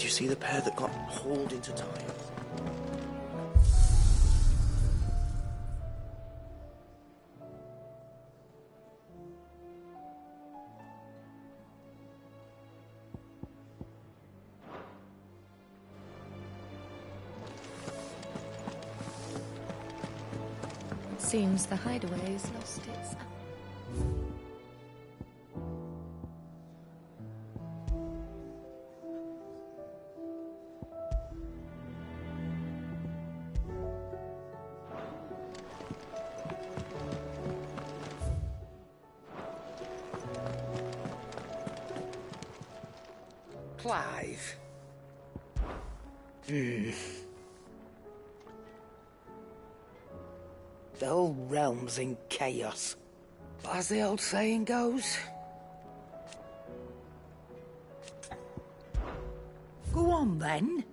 Did you see the pair that got hauled into time? Seems the hideaway's lost its... Clive. The whole realm's in chaos. But as the old saying goes... Go on, then.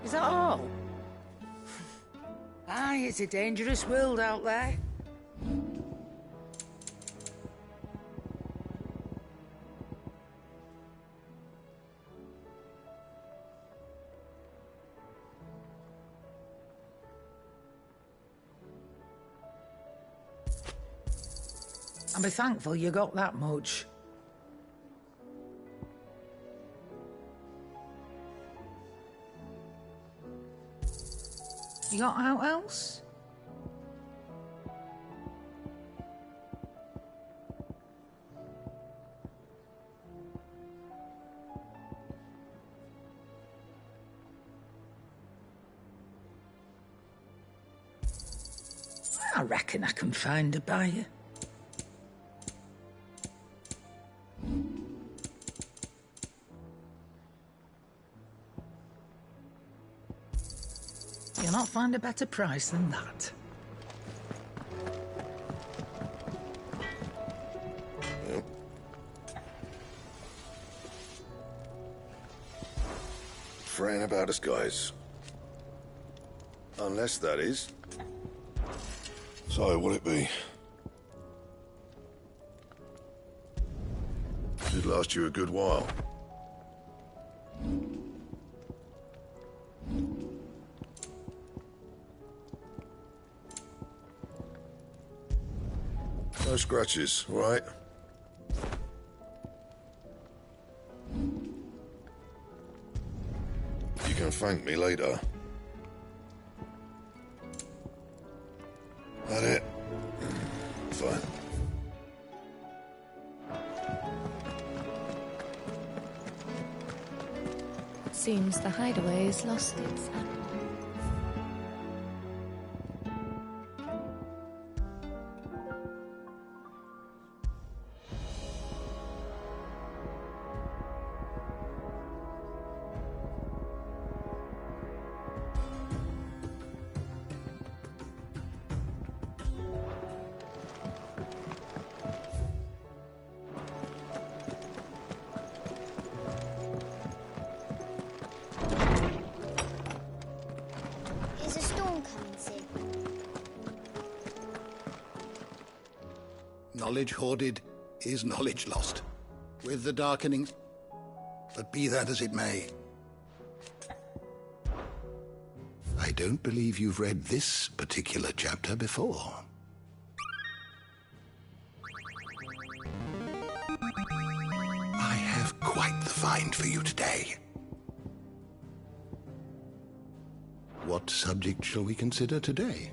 Is that all? Aye, it's a dangerous world out there. And be thankful you got that much. You got out else? I reckon I can find a buyer. You'll not find a better price than that. Yep. Fraying about us, guys. Unless that is. So, what'll it be? Should last you a good while. No scratches, all right? You can thank me later. That it? Fine. Seems the hideaway's lost its... Is a storm coming soon? Knowledge hoarded is knowledge lost. With the darkening... But be that as it may, I don't believe you've read this particular chapter before. I have quite the find for you today. What subject shall we consider today?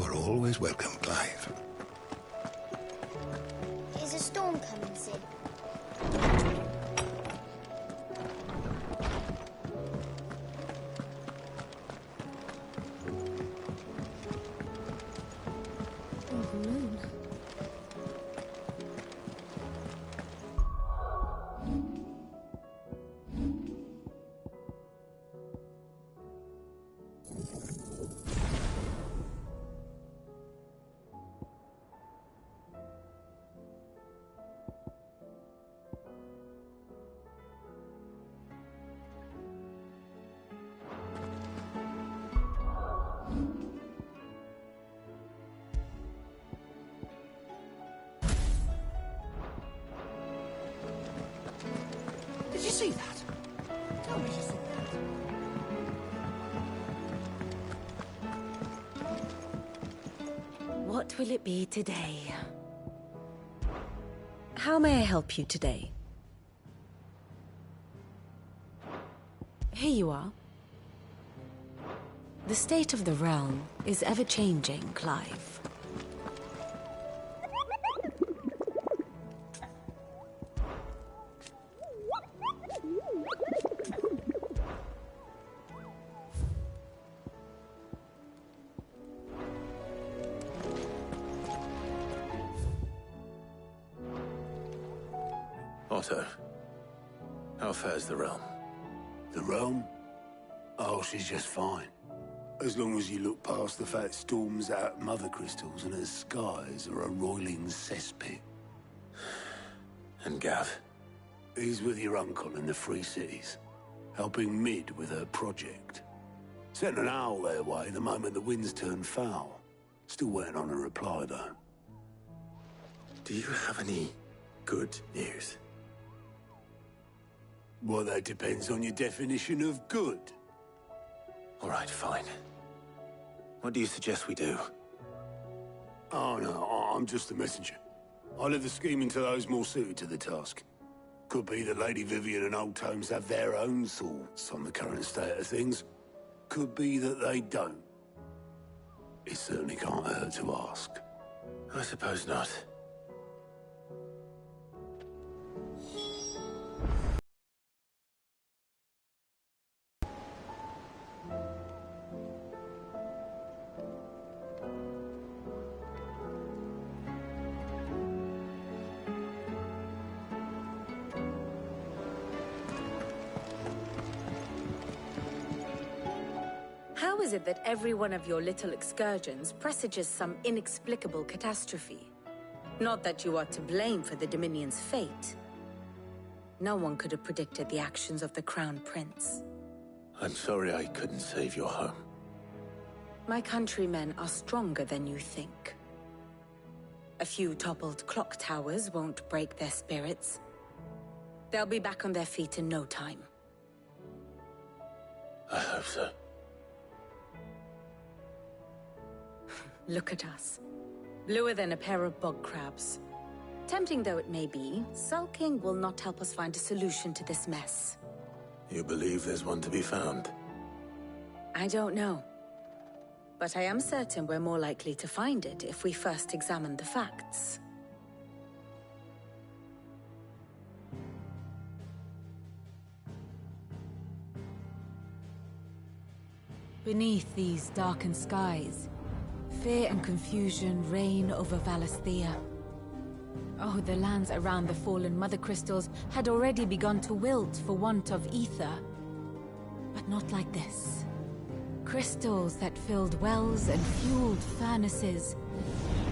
are always welcome, Clive. Is a storm coming, Sid? Did you see that? Tell me you see that. What will it be today? How may I help you today? Here you are. The state of the realm is ever-changing, Clive. Otto, how fares the realm? The realm? Oh, she's just fine. As long as you look past the fact storms out mother crystals and her skies are a roiling cesspit. And Gav? He's with your uncle in the Free Cities, helping Mid with her project. Sent an owl their way the moment the winds turned foul. Still waiting on a reply, though. Do you have any good news? Well, that depends on your definition of good. All right, fine. What do you suggest we do? Oh, no, I'm just the messenger. I leave the scheming to those more suited to the task. Could be that Lady Vivian and Old Tomes have their own thoughts on the current state of things. Could be that they don't. It certainly can't hurt to ask. I suppose not. How is it that every one of your little excursions presages some inexplicable catastrophe? Not that you are to blame for the Dominion's fate. No one could have predicted the actions of the Crown Prince. I'm sorry I couldn't save your home. My countrymen are stronger than you think. A few toppled clock towers won't break their spirits. They'll be back on their feet in no time. I hope so. Look at us. Bluer than a pair of bog crabs. Tempting though it may be, sulking will not help us find a solution to this mess. You believe there's one to be found? I don't know. But I am certain we're more likely to find it if we first examine the facts. Beneath these darkened skies, fear and confusion reign over Valisthea. Oh, the lands around the fallen Mother Crystals had already begun to wilt for want of ether. But not like this. Crystals that filled wells and fueled furnaces.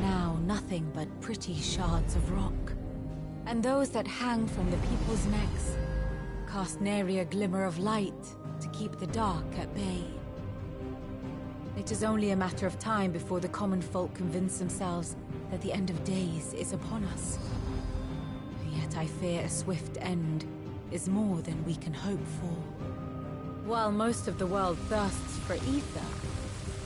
Now nothing but pretty shards of rock. And those that hang from the people's necks cast nary a glimmer of light to keep the dark at bay. It is only a matter of time before the common folk convince themselves that the end of days is upon us. Yet I fear a swift end is more than we can hope for. While most of the world thirsts for ether,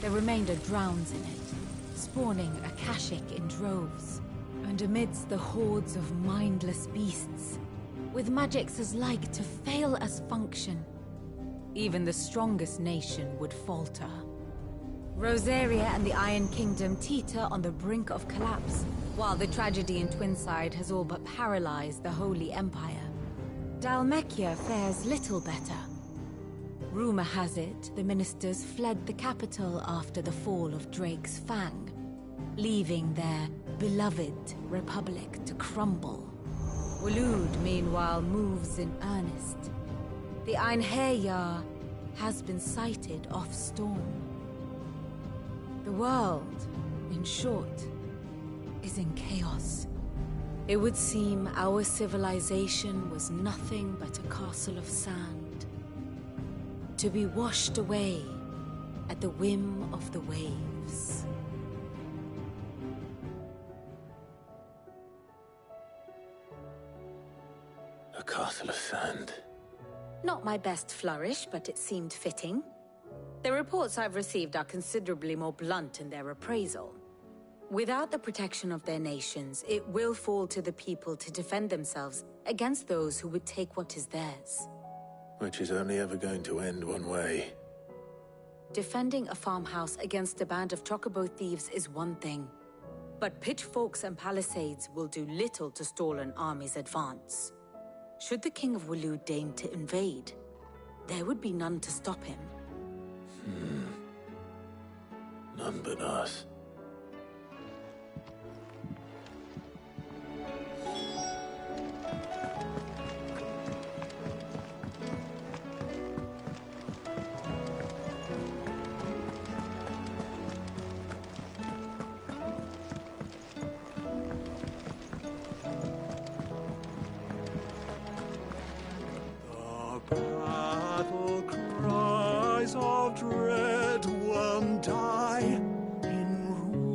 the remainder drowns in it, spawning Akashic in droves. And amidst the hordes of mindless beasts, with magics as like to fail as function, even the strongest nation would falter. Rosaria and the Iron Kingdom teeter on the brink of collapse, while the tragedy in Twinside has all but paralyzed the Holy Empire. Dalmekia fares little better. Rumor has it the ministers fled the capital after the fall of Drake's Fang, leaving their beloved republic to crumble. Waloed, meanwhile, moves in earnest. The Einherjar has been sighted off-storm. The world, in short, is in chaos. It would seem our civilization was nothing but a castle of sand, to be washed away at the whim of the waves. A castle of sand. Not my best flourish, but it seemed fitting. The reports I've received are considerably more blunt in their appraisal. Without the protection of their nations, it will fall to the people to defend themselves against those who would take what is theirs. Which is only ever going to end one way. Defending a farmhouse against a band of chocobo thieves is one thing, but pitchforks and palisades will do little to stall an army's advance. Should the King of Waloed deign to invade, there would be none to stop him. None but us. Battle cries of dread, one die, in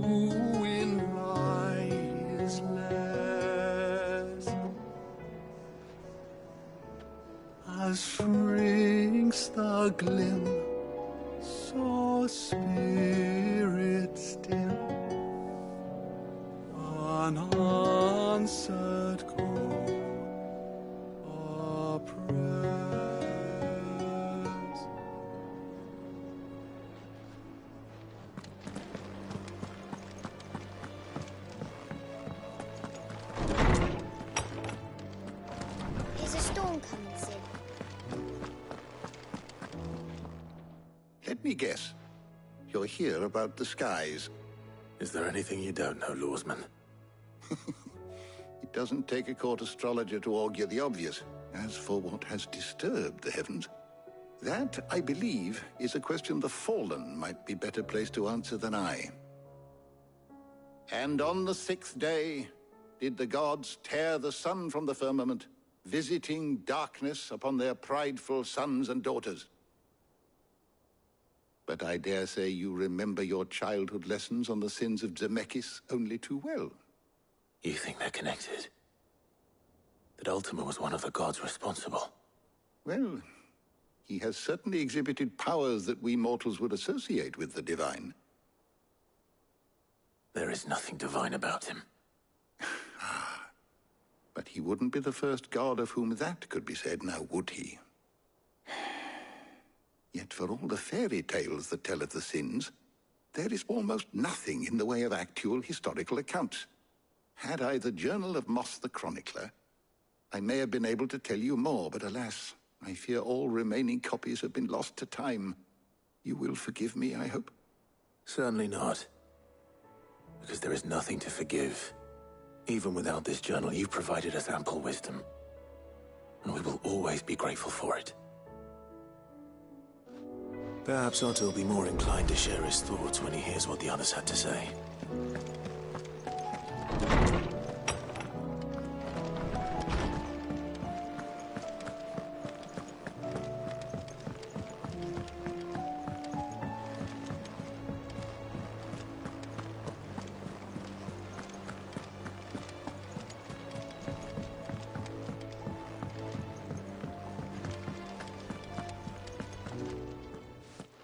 ruin lies less. As shrinks the glim, so spirit still, unanswered call, a prayer. Is a storm coming, Sid? Let me guess. You're here about the skies. Is there anything you don't know, Lawsman? It doesn't take a court astrologer to augur the obvious. As for what has disturbed the heavens, that, I believe, is a question the Fallen might be better placed to answer than I. And on the sixth day did the gods tear the sun from the firmament, visiting darkness upon their prideful sons and daughters. But I dare say you remember your childhood lessons on the sins of Zemeckis only too well. You think they're connected? That Ultima was one of the gods responsible? Well, he has certainly exhibited powers that we mortals would associate with the divine. There is nothing divine about him. But he wouldn't be the first god of whom that could be said, now would he? Yet for all the fairy tales that tell of the sins, there is almost nothing in the way of actual historical accounts. Had I the Journal of Moss the Chronicler, I may have been able to tell you more, but alas, I fear all remaining copies have been lost to time. You will forgive me, I hope? Certainly not. Because there is nothing to forgive. Even without this journal, you've provided us ample wisdom. And we will always be grateful for it. Perhaps Otto will be more inclined to share his thoughts when he hears what the others had to say.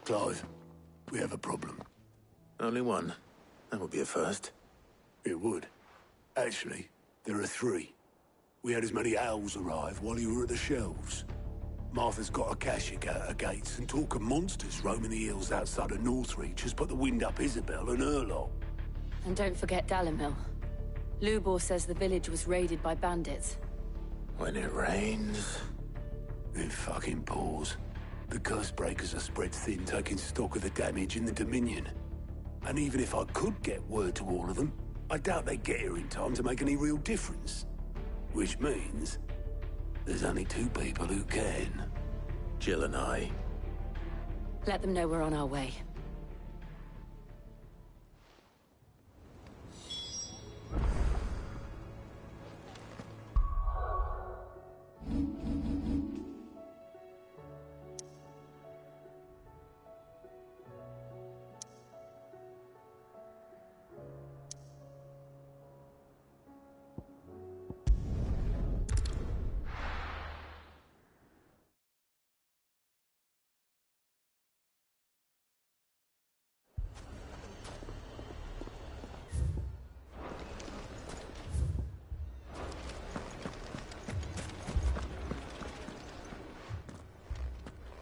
Clive, we have a problem. Only one. That would be a first. It would. Actually, there are three. We had as many owls arrive while you were at the shelves. Martha's got a Akashic out her gates, and talk of monsters roaming the hills outside of Northreach has put the wind up Isabel and her lot. And don't forget Dalimil. Lubor says the village was raided by bandits. When it rains... It fucking pours. The curse breakers are spread thin, taking stock of the damage in the Dominion. And even if I could get word to all of them, I doubt they'd get here in time to make any real difference. Which means... there's only two people who can. Jill and I. Let them know we're on our way.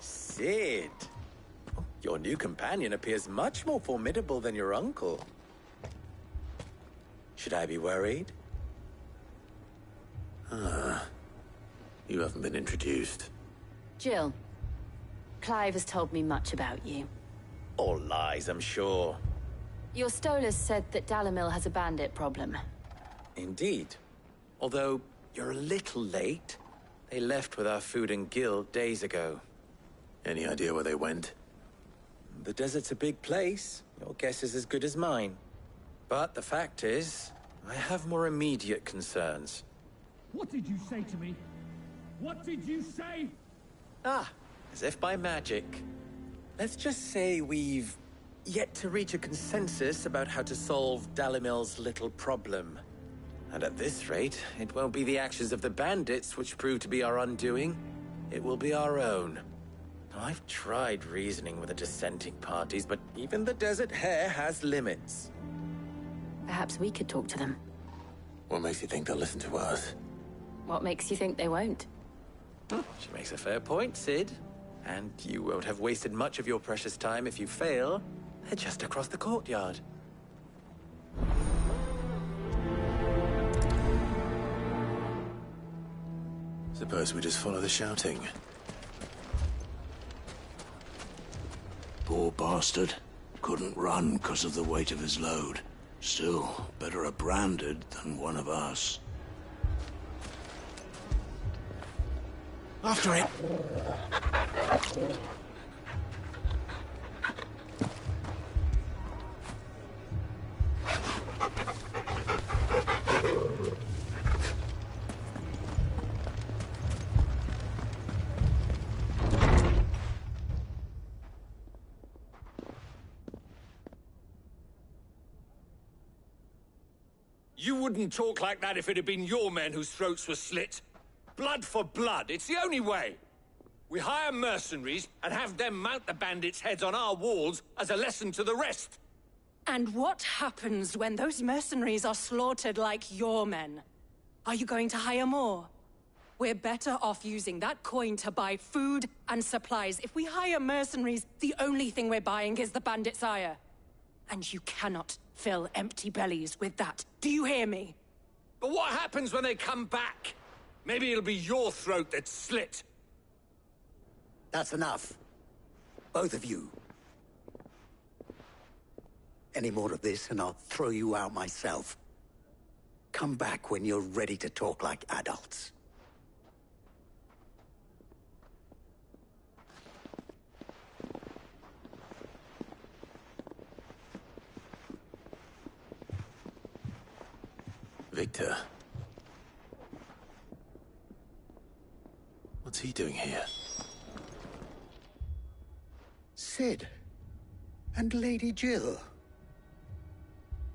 Sid! Your new companion appears much more formidable than your uncle. Should I be worried? You haven't been introduced. Jill. Clive has told me much about you. All lies, I'm sure. Your Stolas said that Dalimil has a bandit problem. Indeed. Although, you're a little late. They left with our food and guild days ago. Any idea where they went? The desert's a big place. Your guess is as good as mine. But the fact is, I have more immediate concerns. What did you say to me? What did you say? Ah, as if by magic. Let's just say we've yet to reach a consensus about how to solve Dalimil's little problem. And at this rate, it won't be the actions of the bandits which prove to be our undoing. It will be our own. I've tried reasoning with the dissenting parties, but even the Desert Hare has limits. Perhaps we could talk to them. What makes you think they'll listen to us? What makes you think they won't? She makes a fair point, Sid. And you won't have wasted much of your precious time if you fail. They're just across the courtyard. Suppose we just follow the shouting. Poor bastard. Couldn't run because of the weight of his load. Still, better a branded than one of us. After it! You wouldn't talk like that if it had been your men whose throats were slit. Blood for blood, it's the only way. We hire mercenaries and have them mount the bandits' heads on our walls as a lesson to the rest. And what happens when those mercenaries are slaughtered like your men? Are you going to hire more? We're better off using that coin to buy food and supplies. If we hire mercenaries, the only thing we're buying is the bandits' ire. And you cannot fill empty bellies with that. Do you hear me? But what happens when they come back? Maybe it'll be your throat that's slit. That's enough. Both of you. Any more of this and I'll throw you out myself. Come back when you're ready to talk like adults. Victor. What's he doing here? Sid. And Lady Jill.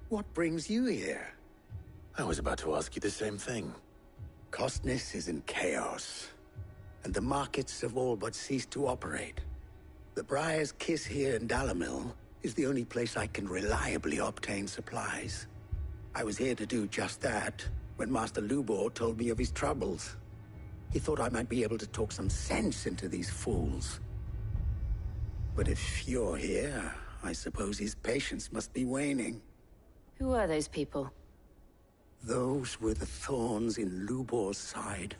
What brings you here? I was about to ask you the same thing. Costness is in chaos, and the markets have all but ceased to operate. The Briar's Kiss here in Dalimil is the only place I can reliably obtain supplies. I was here to do just that when Master Lubor told me of his troubles. He thought I might be able to talk some sense into these fools. But if you're here, I suppose his patience must be waning. Who are those people? Those were the thorns in Lubor's side.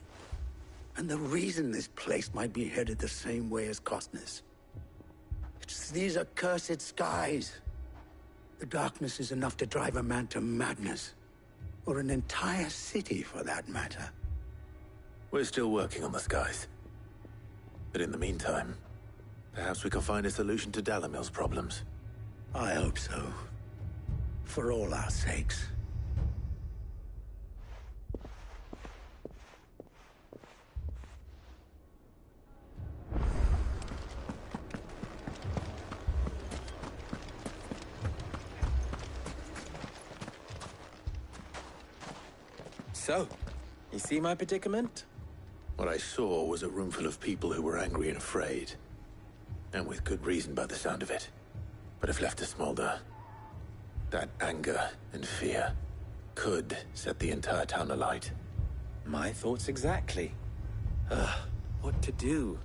And the reason this place might be headed the same way as Costner's. It's these accursed skies. The darkness is enough to drive a man to madness. Or an entire city, for that matter. We're still working on the skies. But in the meantime, perhaps we can find a solution to Dalimil's problems. I hope so. For all our sakes. So, you see my predicament? What I saw was a room full of people who were angry and afraid. And with good reason by the sound of it. But if left to smolder, that anger and fear could set the entire town alight. My thoughts exactly. What to do?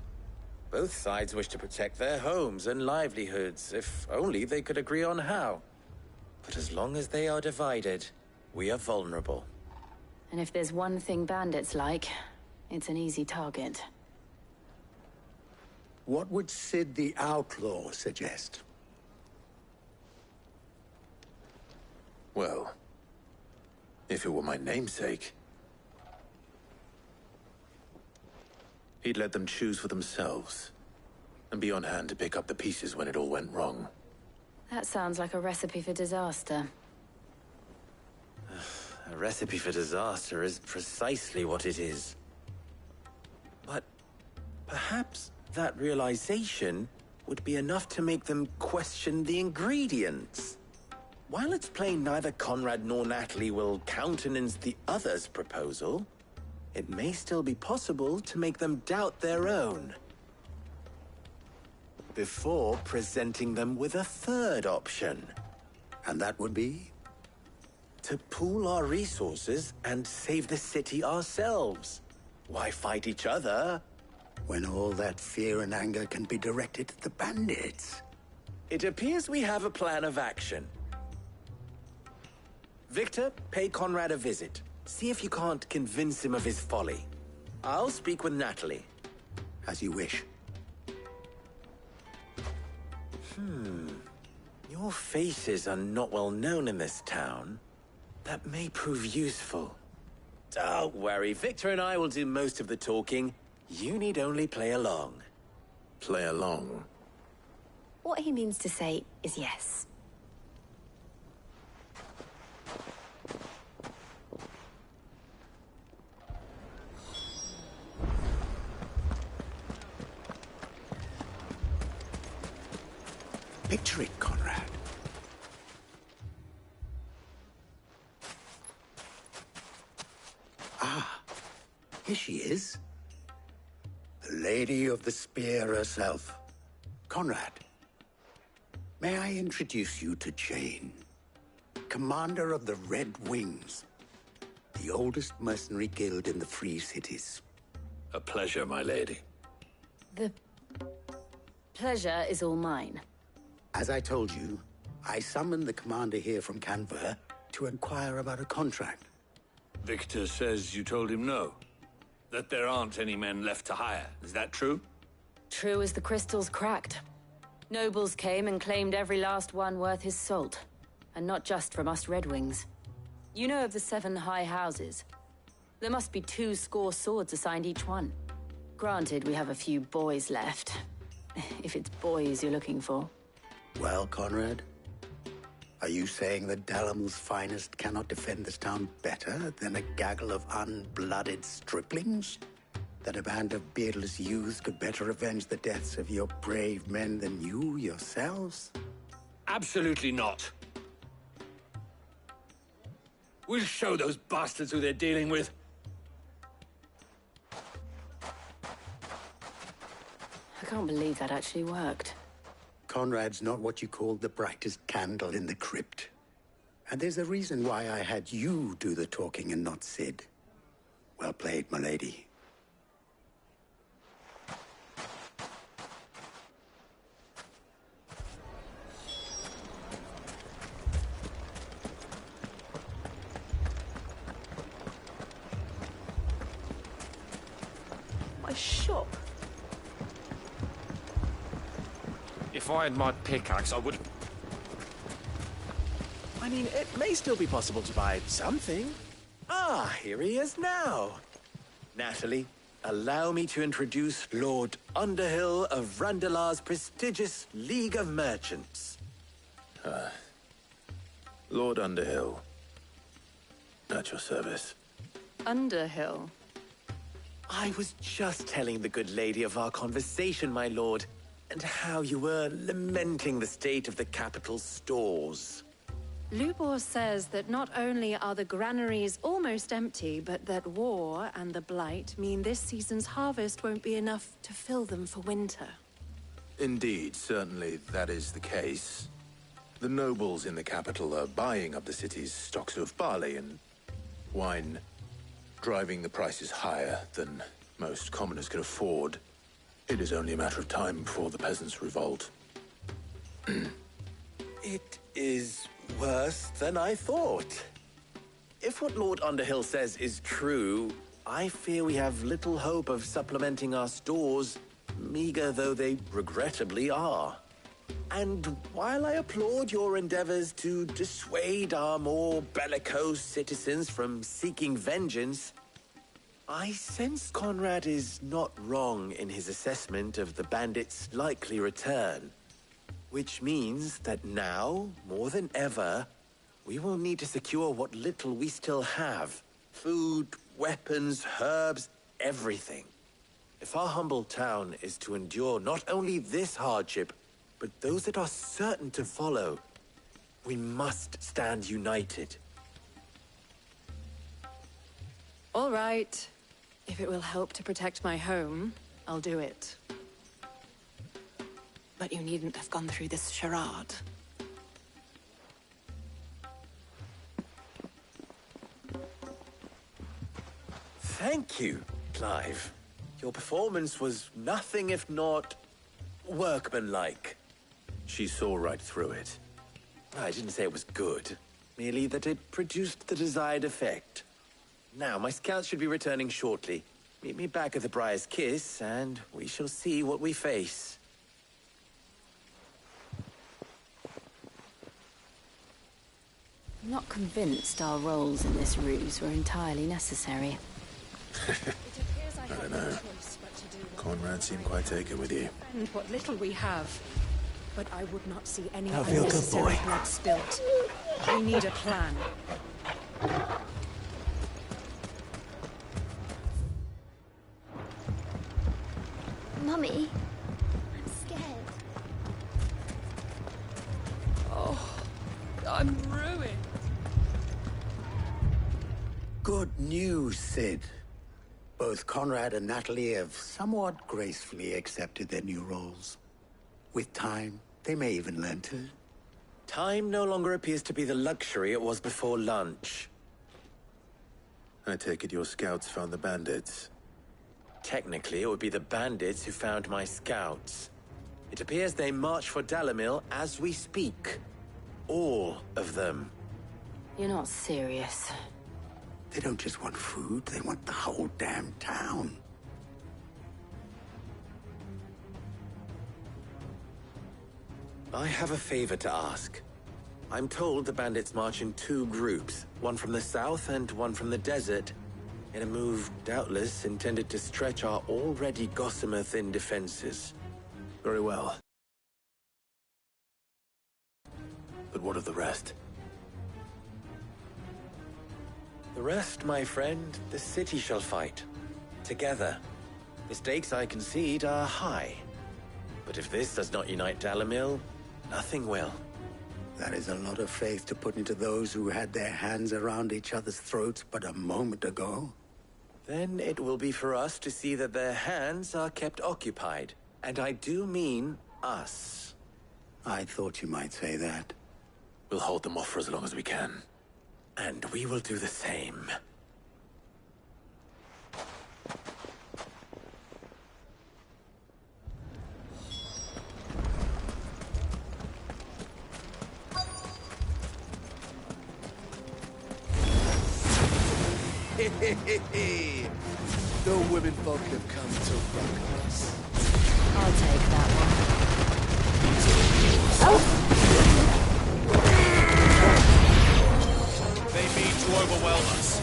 Both sides wish to protect their homes and livelihoods, if only they could agree on how. But as long as they are divided, we are vulnerable. And if there's one thing bandits like, it's an easy target. What would Sid the Outlaw suggest? Well, if it were my namesake, he'd let them choose for themselves, and be on hand to pick up the pieces when it all went wrong. That sounds like a recipe for disaster. A recipe for disaster is precisely what it is. But perhaps that realization would be enough to make them question the ingredients. While it's plain neither Conrad nor Natalie will countenance the other's proposal, it may still be possible to make them doubt their own. Before presenting them with a third option. And that would be? To pool our resources and save the city ourselves. Why fight each other? When all that fear and anger can be directed at the bandits. It appears we have a plan of action. Victor, pay Conrad a visit. See if you can't convince him of his folly. I'll speak with Natalie. As you wish. Your faces are not well known in this town. That may prove useful. Don't worry, Victor and I will do most of the talking. You need only play along. Play along? What he means to say is yes. Picture it, Conrad. Ah, here she is. The Lady of the Spear herself. Conrad, may I introduce you to Jane, commander of the Red Wings, the oldest mercenary guild in the Free Cities. A pleasure, my lady. The pleasure is all mine. As I told you, I summoned the commander here from Canver to inquire about a contract. Victor says you told him no. That there aren't any men left to hire. Is that true? True as the crystals cracked. Nobles came and claimed every last one worth his salt. And not just from us Red Wings. You know of the 7 high houses. There must be 2 swords assigned each one. Granted, we have a few boys left. If it's boys you're looking for. Well, Conrad, are you saying that Dalimil's finest cannot defend this town better than a gaggle of unblooded striplings? That a band of beardless youths could better avenge the deaths of your brave men than you yourselves? Absolutely not. We'll show those bastards who they're dealing with. I can't believe that actually worked. Conrad's not what you call the brightest candle in the crypt. And there's a reason why I had you do the talking and not Sid. Well played, my lady. find my pickaxe, I would... I mean, it may still be possible to buy something. Ah, here he is now. Natalie, allow me to introduce Lord Underhill of Randalar's prestigious League of Merchants. Lord Underhill. At your service. Underhill? I was just telling the good lady of our conversation, my lord, and how you were lamenting the state of the capital's stores. Lubor says that not only are the granaries almost empty, but that war and the Blight mean this season's harvest won't be enough to fill them for winter. Indeed, certainly that is the case. The nobles in the capital are buying up the city's stocks of barley and wine, driving the prices higher than most commoners can afford. It is only a matter of time before the peasants revolt. It is worse than I thought. If what Lord Underhill says is true, I fear we have little hope of supplementing our stores, meager though they regrettably are. And while I applaud your endeavors to dissuade our more bellicose citizens from seeking vengeance, I sense Conrad is not wrong in his assessment of the bandits' likely return. Which means that now, more than ever, we will need to secure what little we still have. Food, weapons, herbs, everything. If our humble town is to endure not only this hardship, but those that are certain to follow, we must stand united. All right. If it will help to protect my home, I'll do it. But you needn't have gone through this charade. Thank you, Clive. Your performance was nothing if not workmanlike. She saw right through it. I didn't say it was good, merely that it produced the desired effect. Now, my scouts should be returning shortly. Meet me back at the Briar's Kiss, and we shall see what we face. I'm not convinced our roles in this ruse were entirely necessary. I don't know. Conrad seemed quite taken with you. And what little we have. But I would not see any Now feel good, boy. blood spilt. We need a plan. Mummy, I'm scared. Oh, I'm ruined. Good news, Sid. Both Conrad and Natalie have somewhat gracefully accepted their new roles. With time, they may even learn to. Time no longer appears to be the luxury it was before lunch. I take it your scouts found the bandits. Technically, it would be the bandits who found my scouts. It appears they march for Dalimil as we speak. All of them. You're not serious. They don't just want food, they want the whole damn town. I have a favor to ask. I'm told the bandits march in two groups, one from the south and one from the desert, in a move doubtless intended to stretch our already gossamer-thin defenses. Very well. But what of the rest? The rest, my friend, the city shall fight. Together. Mistakes, I concede, are high. But if this does not unite Dalimil, nothing will. That is a lot of faith to put into those who had their hands around each other's throats but a moment ago. Then it will be for us to see that their hands are kept occupied. And I do mean us. I thought you might say that. We'll hold them off for as long as we can. And we will do the same. The women folk have come to rock us. I'll take that one. They mean to overwhelm us.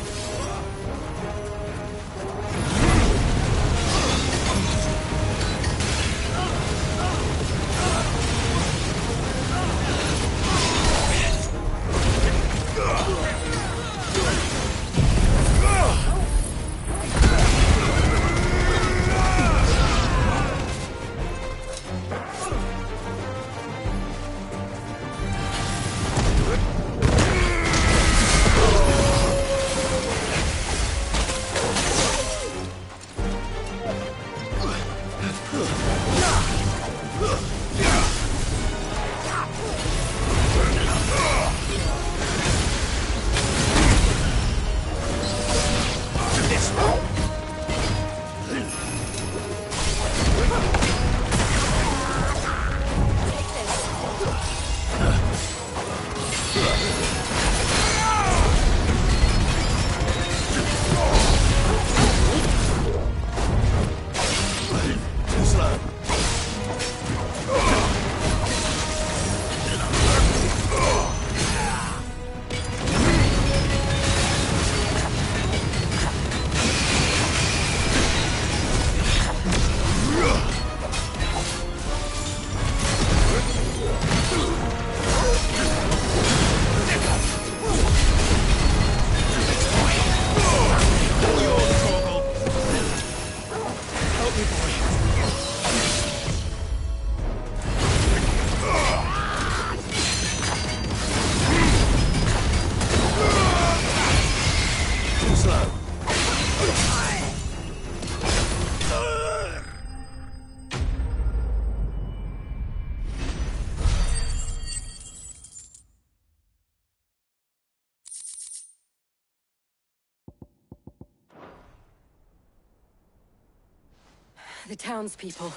The townspeople.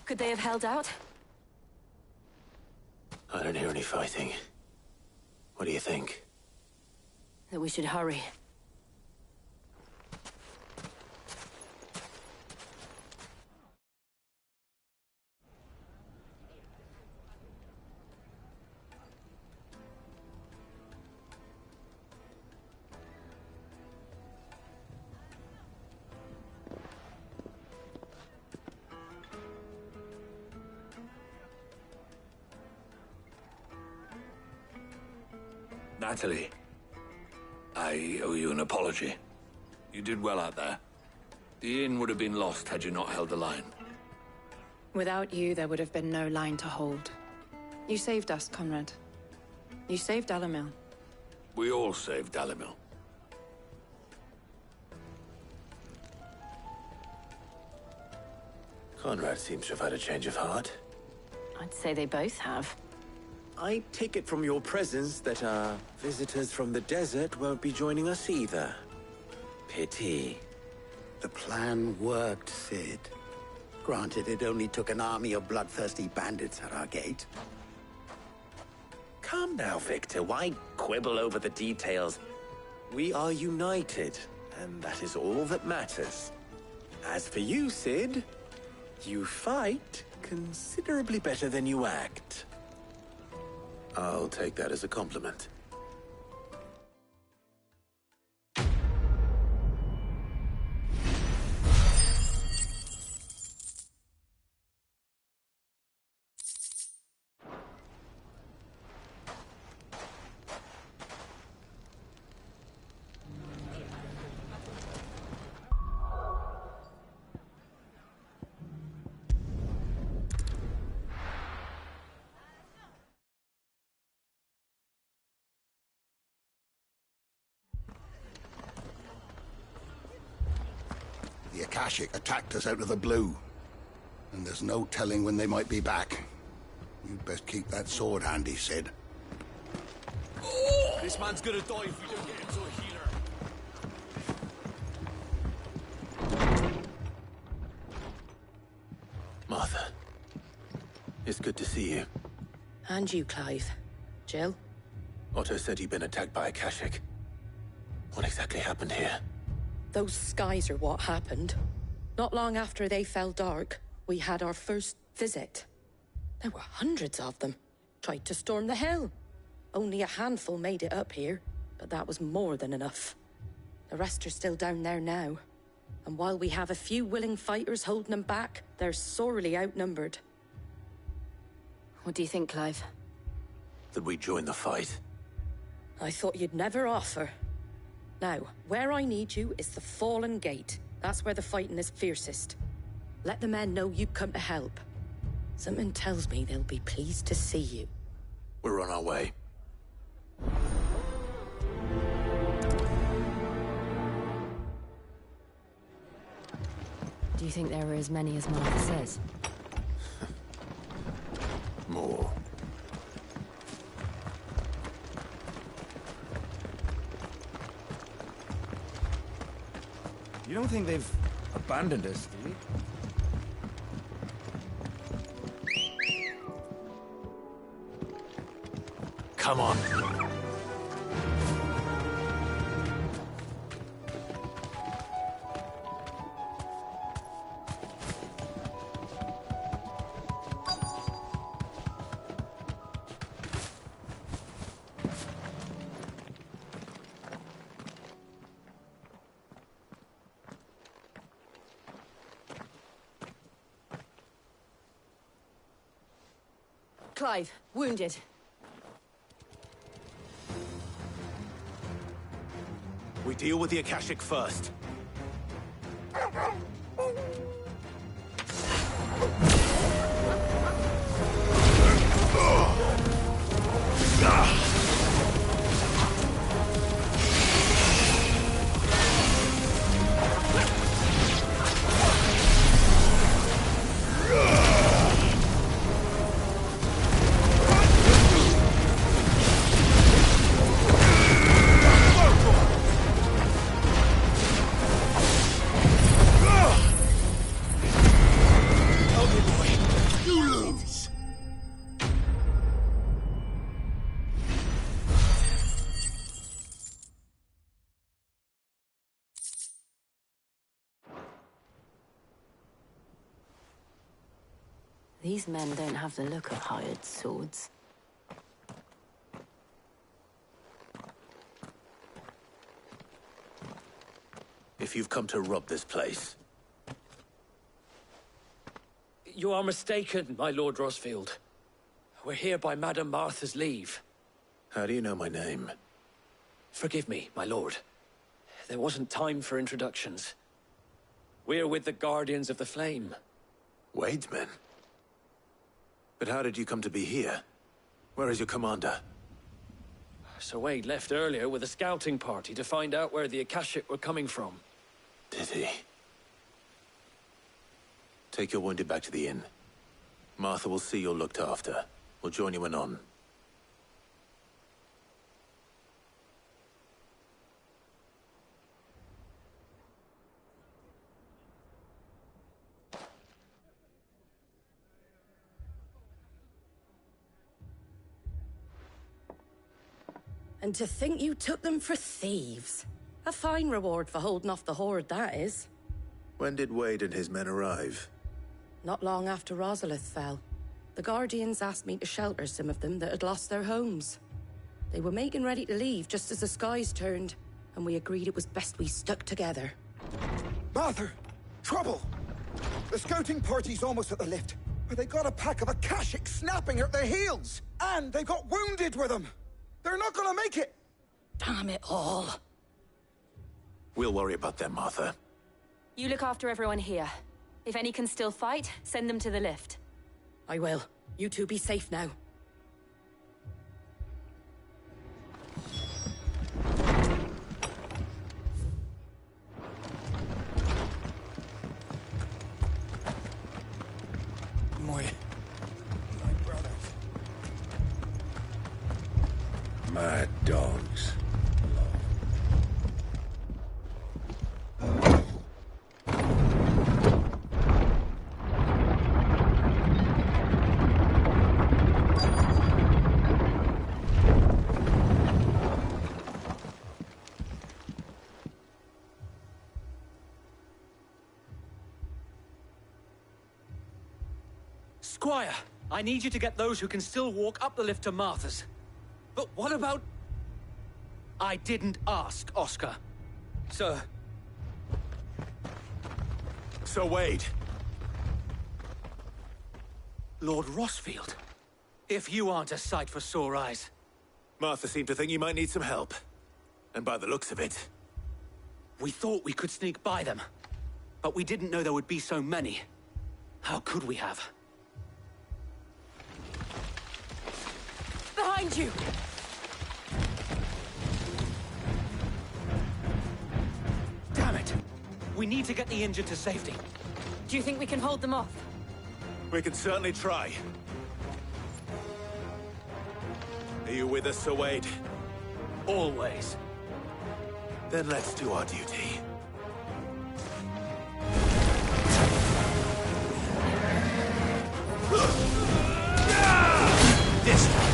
Could they have held out? I don't hear any fighting. What do you think? That we should hurry. Natalie, I owe you an apology. You did well out there. The inn would have been lost had you not held the line. Without you, there would have been no line to hold. You saved us, Conrad. You saved Dalimil. We all saved Dalimil. Conrad seems to have had a change of heart. I'd say they both have. I take it from your presence that our visitors from the desert won't be joining us either. Pity. The plan worked, Sid. Granted, it only took an army of bloodthirsty bandits at our gate. Calm now, Victor. Why quibble over the details? We are united, and that is all that matters. As for you, Sid, you fight considerably better than you act. I'll take that as a compliment. The Akashic attacked us out of the blue. And there's no telling when they might be back. You'd best keep that sword handy, Sid. Oh! This man's gonna die if we don't get him to a healer. Martha. It's good to see you. And you, Clive. Jill? Otto said you'd been attacked by Akashic. What exactly happened here? Those skies are what happened. Not long after they fell dark, we had our first visit. There were hundreds of them. Tried to storm the hill. Only a handful made it up here, but that was more than enough. The rest are still down there now. And while we have a few willing fighters holding them back, they're sorely outnumbered. What do you think, Clive? That we join the fight. I thought you'd never offer. Now, where I need you is the Fallen Gate. That's where the fighting is fiercest. Let the men know you come to help. Something tells me they'll be pleased to see you. We're on our way. Do you think there are as many as Martha says? More. You don't think they've abandoned us, do you? Come on. Clive, wounded. We deal with the Akashic first. These men don't have the look of hired swords. If you've come to rob this place, You are mistaken, my Lord Rosfield. We're here by Madame Martha's leave. how do you know my name? Forgive me, my lord. There wasn't time for introductions. We're with the Guardians of the Flame. Wade's men? But how did you come to be here? Where is your commander? Sir Wade left earlier with a scouting party to find out where the Akashic were coming from. Did he? Take your wounded back to the inn. Martha will see you're looked after. We'll join you anon. And to think you took them for thieves. A fine reward for holding off the horde, that is. When did Wade and his men arrive? Not long after Rosalith fell. The Guardians asked me to shelter some of them that had lost their homes. They were making ready to leave just as the skies turned, and we agreed it was best we stuck together. Martha! Trouble! The scouting party's almost at the lift, but they got a pack of Akashic snapping at their heels! And they got wounded with them! They're not gonna make it! Damn it all. We'll worry about them, Martha. You look after everyone here. If any can still fight, send them to the lift. I will. You two be safe now. My brothers. Mad dogs. Squire, I need you to get those who can still walk up the lift to Martha's. But what about... I didn't ask, Oscar. Sir. Sir Wade. Lord Rossfield. If you aren't a sight for sore eyes. Martha seemed to think you might need some help. And by the looks of it... We thought we could sneak by them. But we didn't know there would be so many. How could we have? Behind you! Damn it! We need to get the injured to safety. Do you think we can hold them off? We can certainly try. Are you with us, Sir Wade? Always. Then let's do our duty. This one.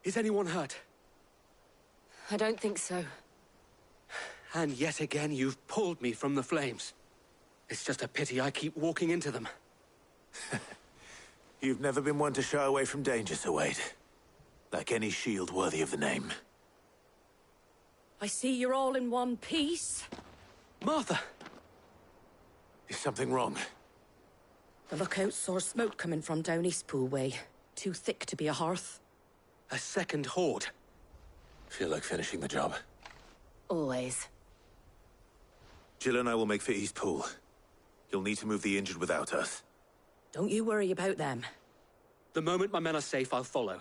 Is anyone hurt? I don't think so. And yet again, you've pulled me from the flames. It's just a pity I keep walking into them. You've never been one to shy away from danger, Sir Wade. Like any shield worthy of the name. I see you're all in one piece. Martha! Is something wrong? The lookout saw smoke coming from down Eastpool way. Too thick to be a hearth. A second horde. Feel like finishing the job? Always. Jill and I will make for Eastpool. You'll need to move the injured without us. Don't you worry about them. The moment my men are safe, I'll follow.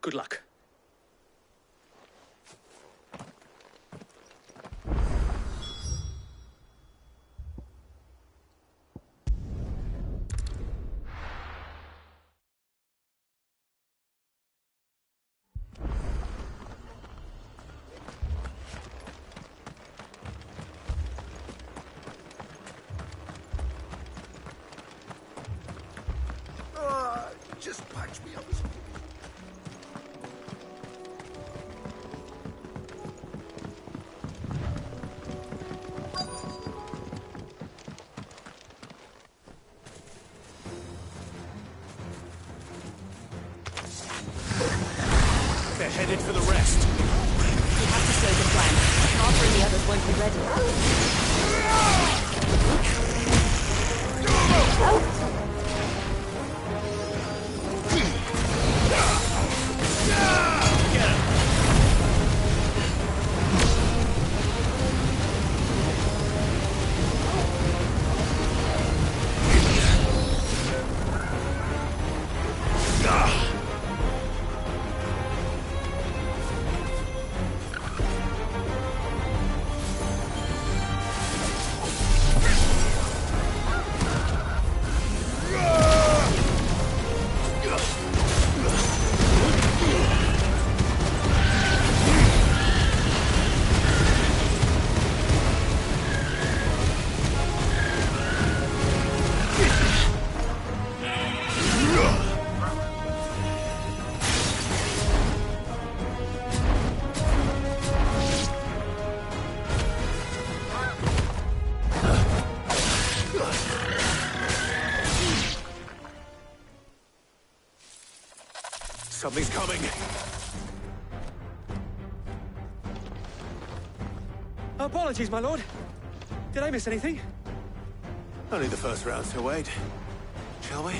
Good luck. Just patch me up. They're headed for the rest. We have to slow them down. Arthur and the others won't be ready. Something's coming! Apologies, my lord. Did I miss anything? Only the first round, so wait. Shall we?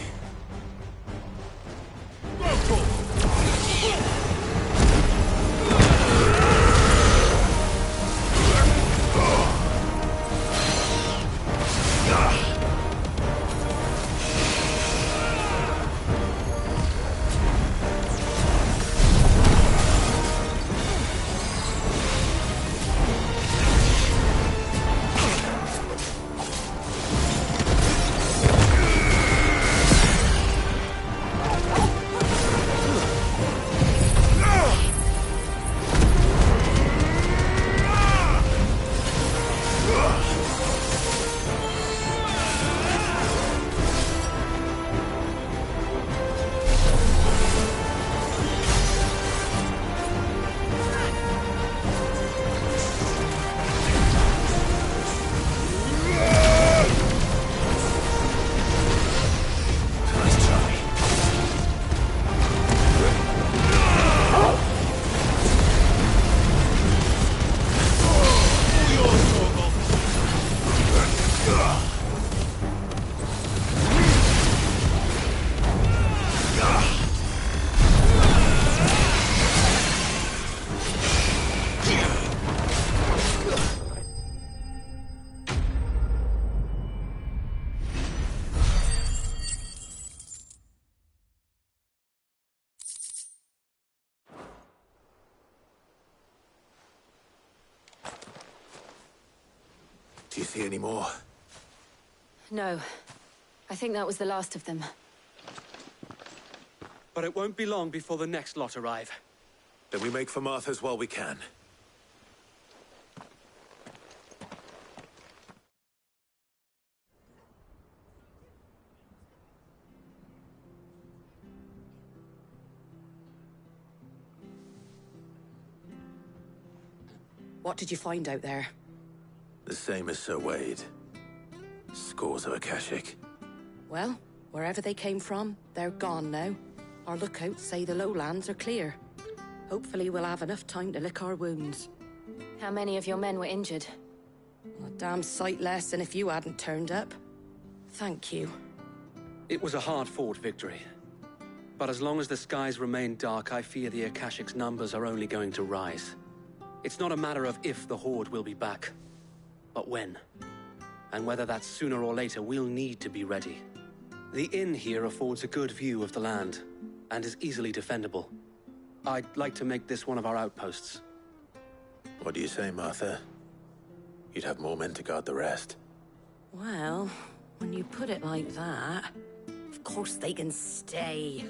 Do you see any more? No. I think that was the last of them. But it won't be long before the next lot arrive. Then we make for Martha's while we can. What did you find out there? The same as Sir Wade. Scores of Akashic. Well, wherever they came from, they're gone now. Our lookouts say the lowlands are clear. Hopefully we'll have enough time to lick our wounds. How many of your men were injured? A damn sight less than if you hadn't turned up. Thank you. It was a hard-fought victory. But as long as the skies remain dark, I fear the Akashic's numbers are only going to rise. It's not a matter of if the Horde will be back, but when. And whether that's sooner or later, we'll need to be ready. The inn here affords a good view of the land, and is easily defendable. I'd like to make this one of our outposts. What do you say, Martha? You'd have more men to guard the rest. Well, when you put it like that, of course they can stay.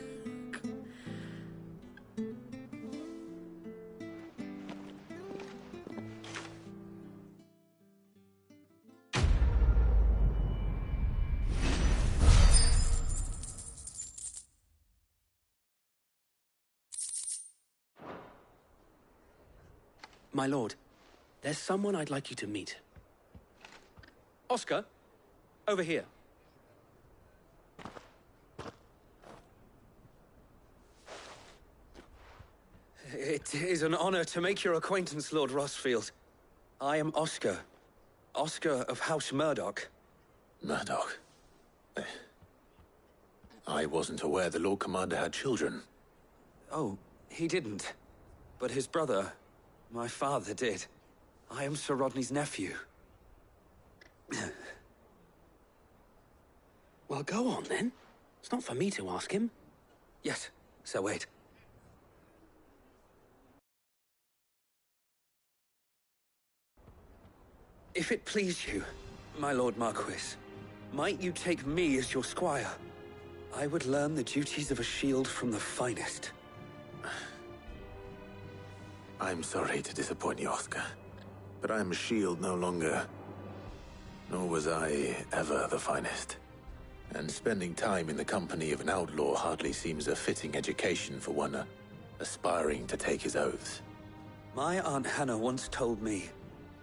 My lord, there's someone I'd like you to meet. Oscar, over here. It is an honor to make your acquaintance, Lord Rossfield. I am Oscar. Oscar of House Murdoch. Murdoch? I wasn't aware the Lord Commander had children. Oh, he didn't. But his brother, my father, did. I am Sir Rodney's nephew. Well, go on, then. It's not for me to ask him. Yes, Sir Wade. If it please you, my Lord Marquis, might you take me as your squire? I would learn the duties of a shield from the finest. I'm sorry to disappoint you, Oscar, but I'm a shield no longer. Nor was I ever the finest. And spending time in the company of an outlaw hardly seems a fitting education for one aspiring to take his oaths. My Aunt Hannah once told me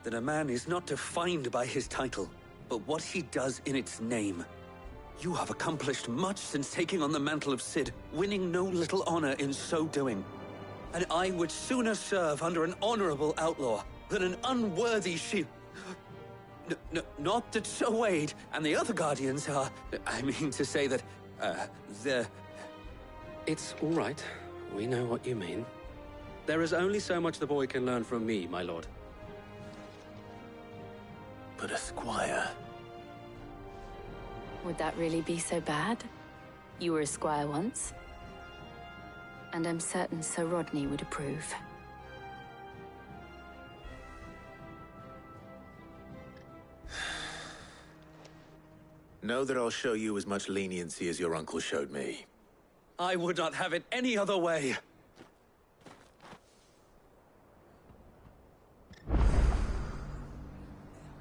that a man is not defined by his title, but what he does in its name. You have accomplished much since taking on the mantle of Cid, winning no little honor in so doing. And I would sooner serve under an honorable outlaw than an unworthy shield. Not that Sir Wade and the other Guardians are... I mean to say that, they're... It's all right. We know what you mean. There is only so much the boy can learn from me, my lord. But a squire... Would that really be so bad? You were a squire once. And I'm certain Sir Rodney would approve. Know that I'll show you as much leniency as your uncle showed me. I would not have it any other way.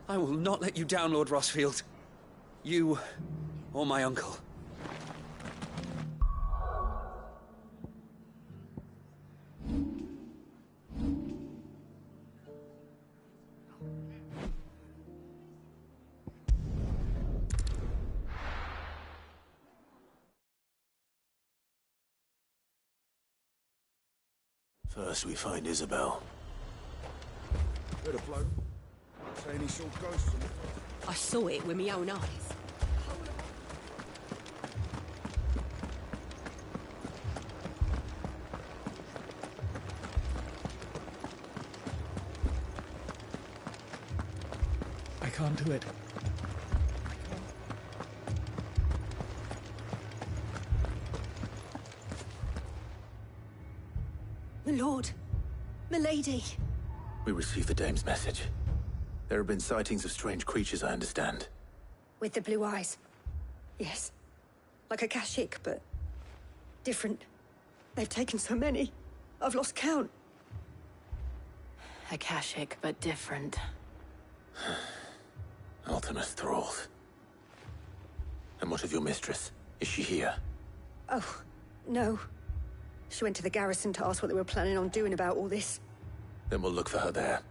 I will not let you down, Lord Rossfield. You or my uncle. First we find Isabel. Bit of bloke. Saying he saw ghosts on the top. I saw it with my own eyes. I can't do it. My lord. My lady. We received the dame's message. There have been sightings of strange creatures, I understand. With the blue eyes. Yes. Like a Kashik, but different. They've taken so many. I've lost count. Akashic, but different. Ultimus thralls. And what of your mistress? Is she here? Oh, no. She went to the garrison to ask what they were planning on doing about all this. Then we'll look for her there.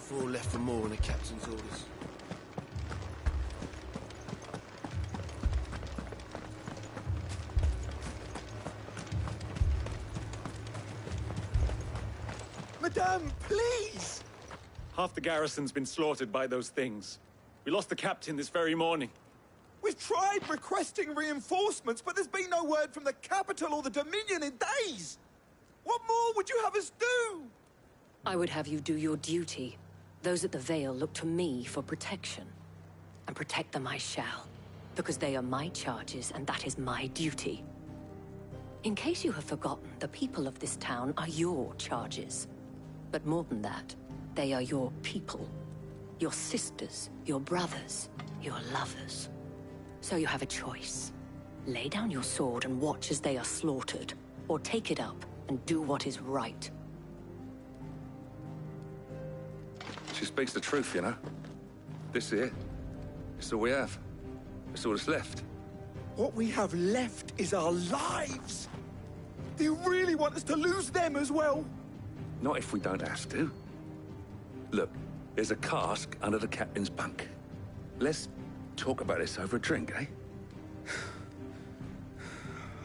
Four left for more in the captain's orders. Madame, please! Half the garrison's been slaughtered by those things. We lost the captain this very morning. We've tried requesting reinforcements, but there's been no word from the capital or the Dominion in days! What more would you have us do? I would have you do your duty. Those at the Vale look to me for protection. And protect them I shall. Because they are my charges, and that is my duty. In case you have forgotten, the people of this town are your charges. But more than that, they are your people. Your sisters, your brothers, your lovers. So you have a choice. Lay down your sword and watch as they are slaughtered, or take it up and do what is right. She speaks the truth, you know. This here, it's all we have. It's all that's left. What we have left is our lives! Do you really want us to lose them as well? Not if we don't have to. Look, there's a cask under the captain's bunk. Let's talk about this over a drink, eh?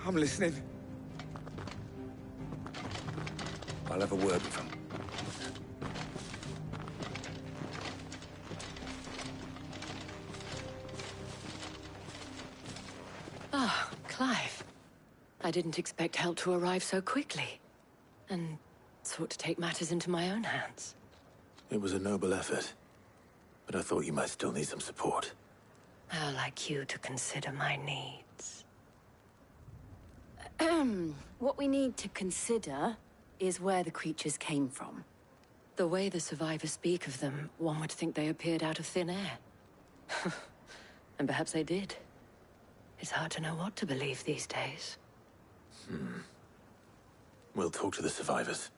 I'm listening. I'll have a word with him. Ah, Clive. I didn't expect help to arrive so quickly. And sought to take matters into my own hands. It was a noble effort. But I thought you might still need some support. How like you to consider my needs. What we need to consider is where the creatures came from. The way the survivors speak of them, one would think they appeared out of thin air. And perhaps they did. It's hard to know what to believe these days. We'll talk to the survivors.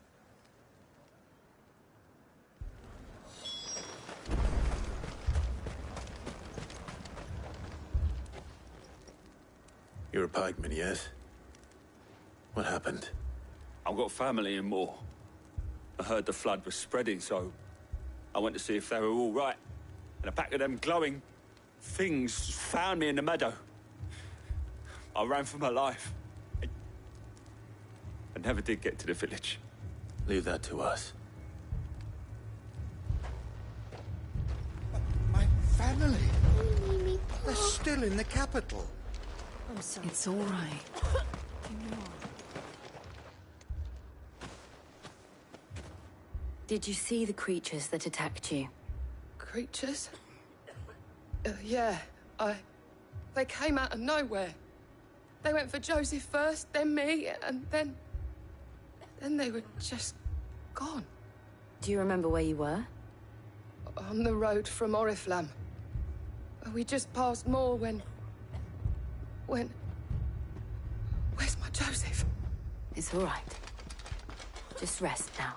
You're a pikeman, yes? What happened? I've got family in Moor. I heard the flood was spreading, so I went to see if they were all right. And a pack of them glowing things found me in the meadow. I ran for my life. I never did get to the village. Leave that to us. My family. They're still in the capital. I'm sorry. It's all right. Did you see the creatures that attacked you? Creatures? Yeah, they came out of nowhere. They went for Joseph first, then me, and then they were just gone. Do you remember where you were? On the road from Oriflamme. We just passed Moor when... Where's my Joseph? It's all right. Just rest now.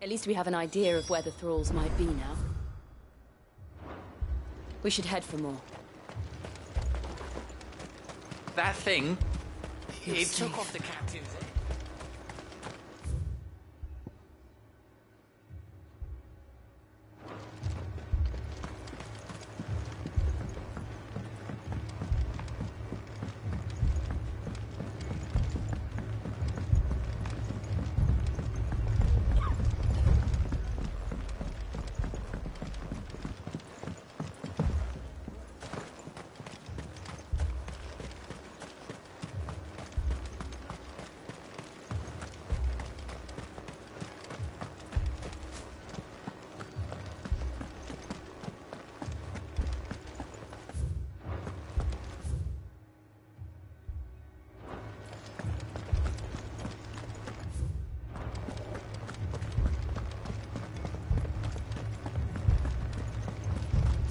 At least we have an idea of where the thralls might be now. We should head for more. That thing, it took off the captain's head.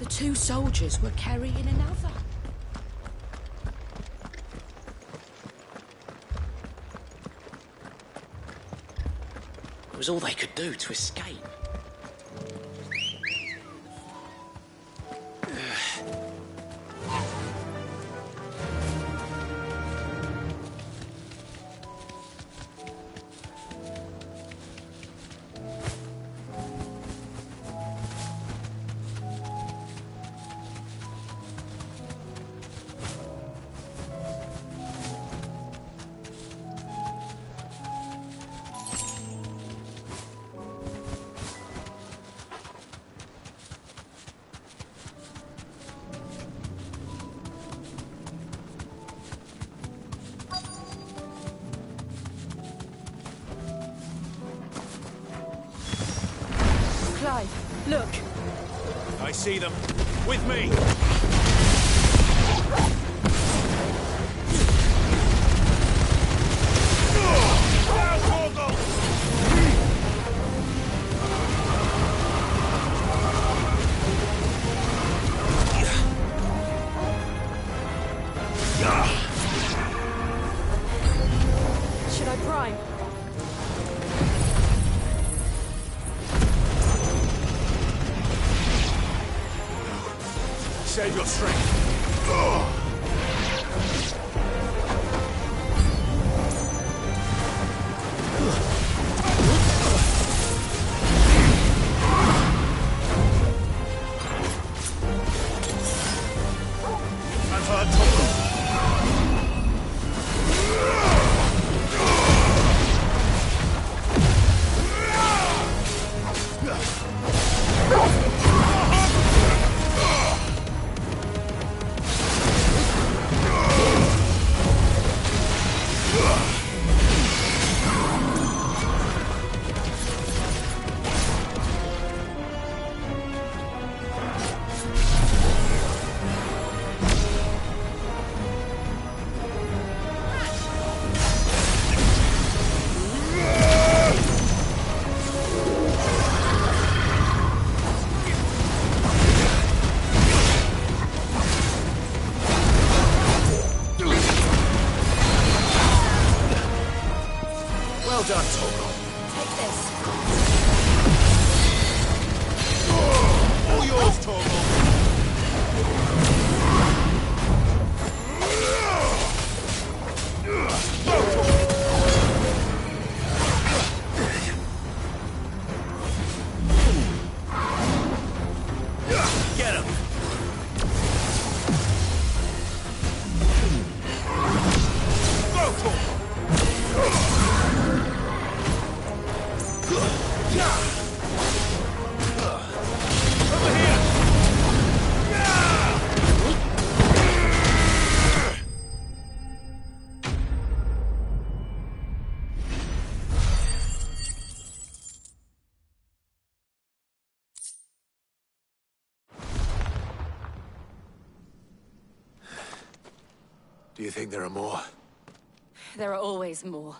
The two soldiers were carrying another. It was all they could do to escape. Look! I see them. With me! Should I prime? Save your strength. Do you think there are more? There are always more.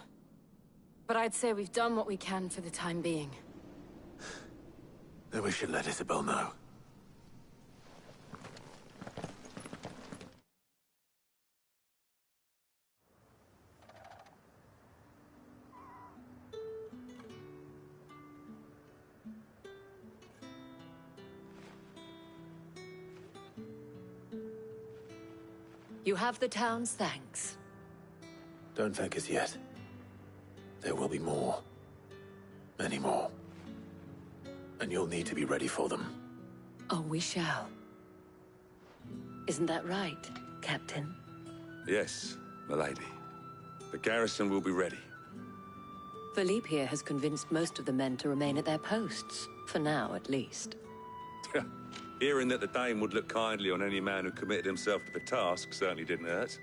But I'd say we've done what we can for the time being. Then we should let Isabel know. You have the town's thanks. Don't thank us yet. There will be more. Many more. And you'll need to be ready for them. Oh, we shall. Isn't that right, Captain? Yes, milady. The garrison will be ready. Philippe here has convinced most of the men to remain at their posts. For now, at least. Hearing that the Dane would look kindly on any man who committed himself to the task certainly didn't hurt.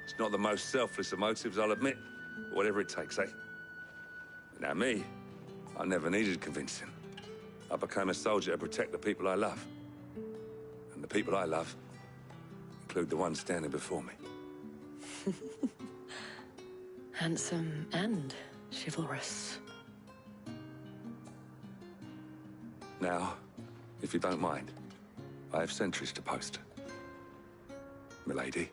It's not the most selfless of motives, I'll admit. But whatever it takes, eh? Now me, I never needed convincing. I became a soldier to protect the people I love. And the people I love include the ones standing before me. Handsome and chivalrous. Now, if you don't mind, I have sentries to post. Milady.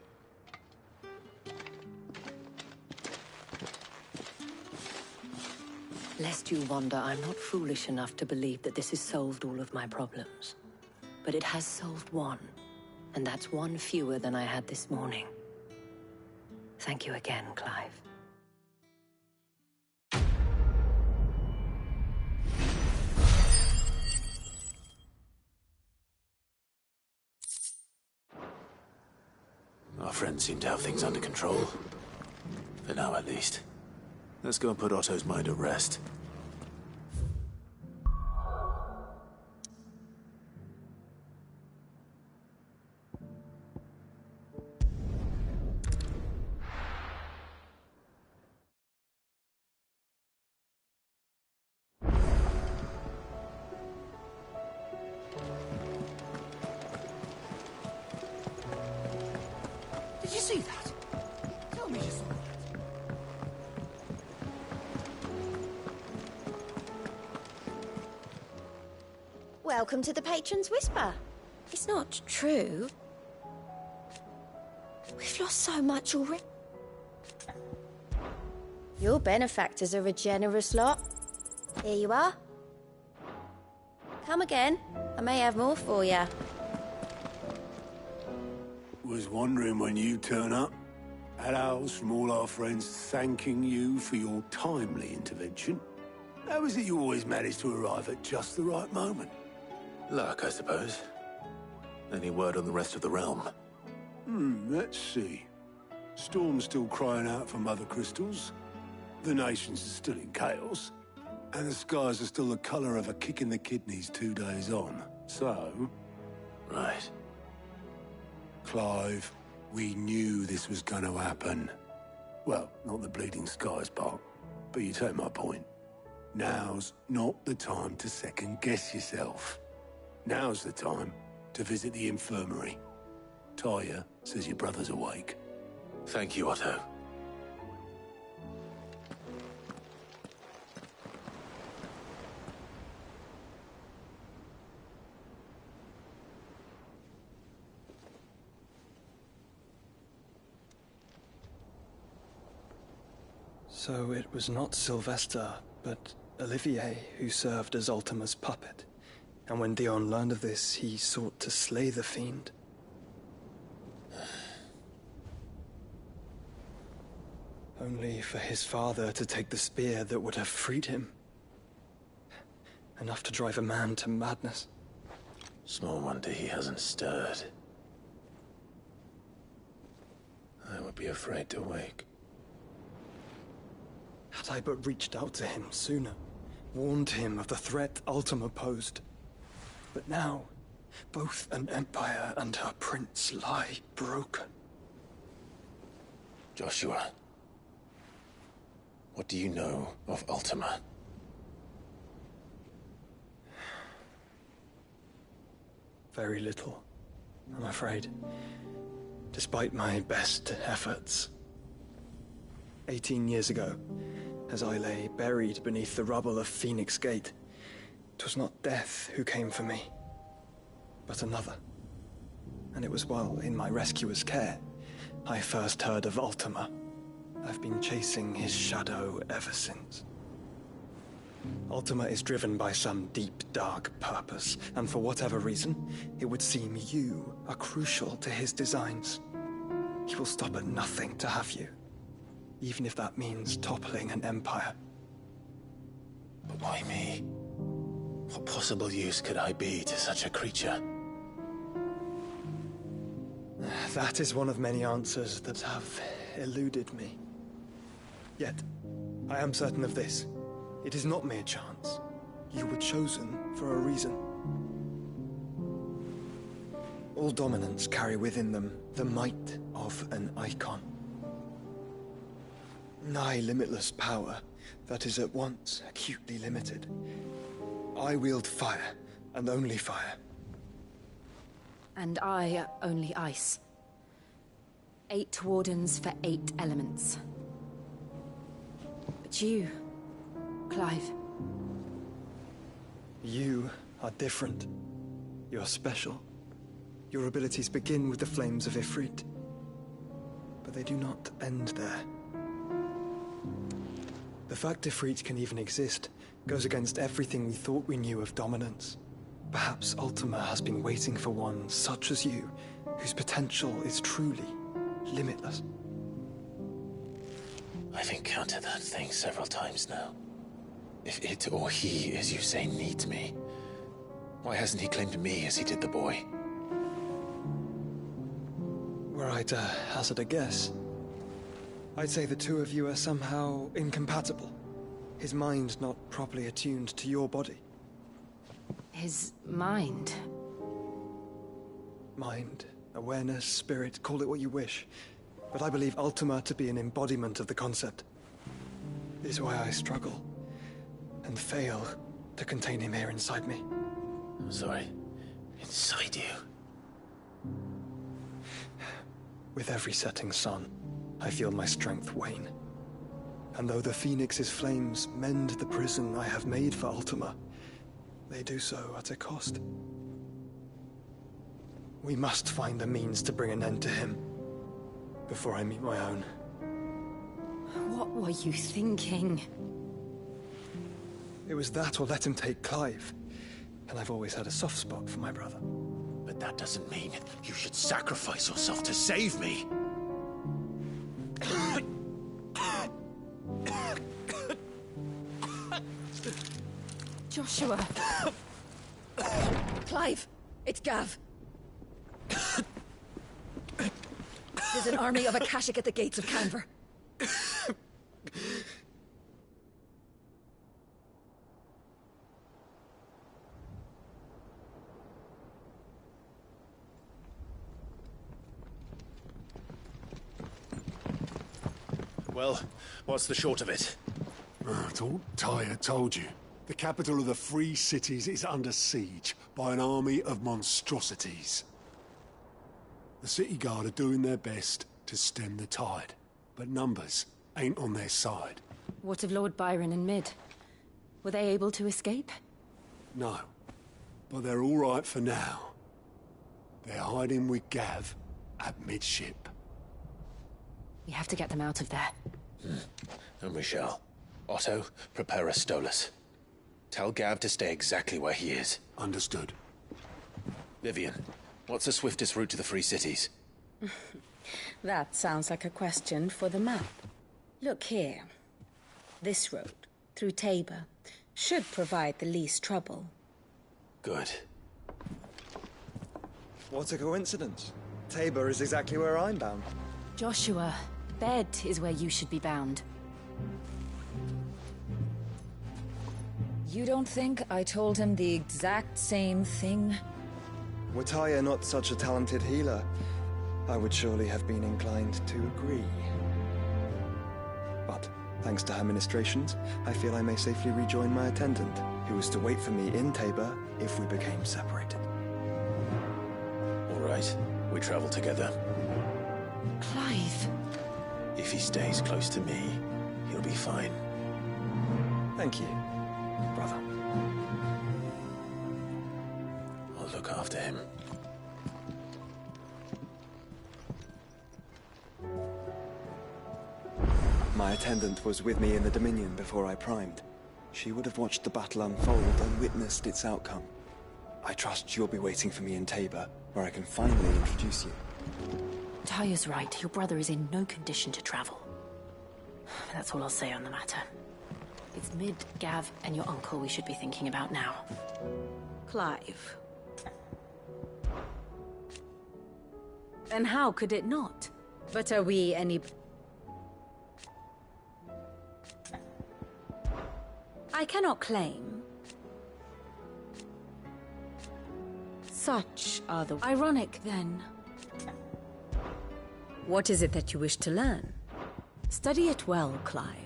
Lest you wonder, I'm not foolish enough to believe that this has solved all of my problems. But it has solved one, and that's one fewer than I had this morning. Thank you again, Clive. Our friends seem to have things under control. For now, at least. Let's go and put Otto's mind at rest. Did you see that? Tell me you saw that. Welcome to the Patron's Whisper. It's not true. We've lost so much already. Your benefactors are a generous lot. Here you are. Come again. I may have more for you. Was wondering when you turn up. Had owls from all our friends thanking you for your timely intervention. How is it you always manage to arrive at just the right moment? Luck, I suppose. Any word on the rest of the realm? Let's see. Storm's still crying out for mother crystals. The nations are still in chaos. And the skies are still the colour of a kick in the kidneys 2 days on. So... Right. Clive, we knew this was going to happen. Well, not the bleeding skies part, but you take my point. Now's not the time to second-guess yourself. Now's the time to visit the infirmary. Talia says your brother's awake. Thank you, Otto. So it was not Sylvester, but Olivier who served as Ultima's puppet. And when Dion learned of this, he sought to slay the fiend. Only for his father to take the spear that would have freed him. Enough to drive a man to madness. Small wonder he hasn't stirred. I would be afraid to wake. Had I but reached out to him sooner, warned him of the threat Ultima posed. But now, both an empire and her prince lie broken. Joshua, what do you know of Ultima? Very little, I'm afraid. despite my best efforts. 18 years ago, as I lay buried beneath the rubble of Phoenix Gate, 'twas not death who came for me, but another. And it was while in my rescuer's care I first heard of Ultima. I've been chasing his shadow ever since. Ultima is driven by some deep, dark purpose, and for whatever reason, it would seem you are crucial to his designs. He will stop at nothing to have you, even if that means toppling an empire. But why me? What possible use could I be to such a creature? That is one of many answers that have eluded me. Yet, I am certain of this. It is not mere chance. You were chosen for a reason. All dominants carry within them the might of an icon. Nigh limitless power that is at once acutely limited. I wield fire, and only fire. And I only ice. 8 wardens for 8 elements. But you, Clive. You are different. You're special. Your abilities begin with the flames of Ifrit. But they do not end there. The fact Ifrit can even exist goes against everything we thought we knew of dominance. Perhaps Ultima has been waiting for one such as you, whose potential is truly limitless. I've encountered that thing several times now. If it or he, as you say, needs me, why hasn't he claimed me as he did the boy? Were I to hazard a guess, I'd say the two of you are somehow incompatible. His mind not properly attuned to your body. His mind? Mind, awareness, spirit, call it what you wish. But I believe Ultima to be an embodiment of the concept. It is why I struggle and fail to contain him here inside me. I'm sorry. Inside you? With every setting sun, I feel my strength wane. And though the Phoenix's flames mend the prison I have made for Ultima, they do so at a cost. We must find a means to bring an end to him before I meet my own. What were you thinking? It was that or let him take Clive. And I've always had a soft spot for my brother. But that doesn't mean you should sacrifice yourself to save me. Joshua. Clive, it's Gav. There's an army of Akashic at the gates of Canver. Well, what's the short of it? I thought Ty had told you. The capital of the Free Cities is under siege by an army of monstrosities. The city guard are doing their best to stem the tide, but numbers ain't on their side. What of Lord Byron and Mid? Were they able to escape? No, but they're all right for now. They're hiding with Gav at midship. We have to get them out of there. And we shall. Otto, prepare a Stolas. Tell Gav to stay exactly where he is. Understood. Vivian, what's the swiftest route to the Free Cities? That sounds like a question for the map. Look here. This road, through Tabor, should provide the least trouble. Good. What a coincidence. Tabor is exactly where I'm bound. Joshua, bed is where you should be bound. You don't think I told him the exact same thing? Were Tyre not such a talented healer, I would surely have been inclined to agree. But, thanks to her ministrations, I feel I may safely rejoin my attendant, who was to wait for me in Tabor if we became separated. All right, we travel together. Clive. If he stays close to me, he'll be fine. Thank you, brother. I'll look after him. My attendant was with me in the Dominion before I primed. She would have watched the battle unfold and witnessed its outcome. I trust you'll be waiting for me in Tabor, where I can finally introduce you. Taya's right. Your brother is in no condition to travel. That's all I'll say on the matter. It's Mid, Gav, and your uncle we should be thinking about now. Clive. And how could it not? But are we any... I cannot claim. Such are the... Ironic, then. What is it that you wish to learn? Study it well, Clive.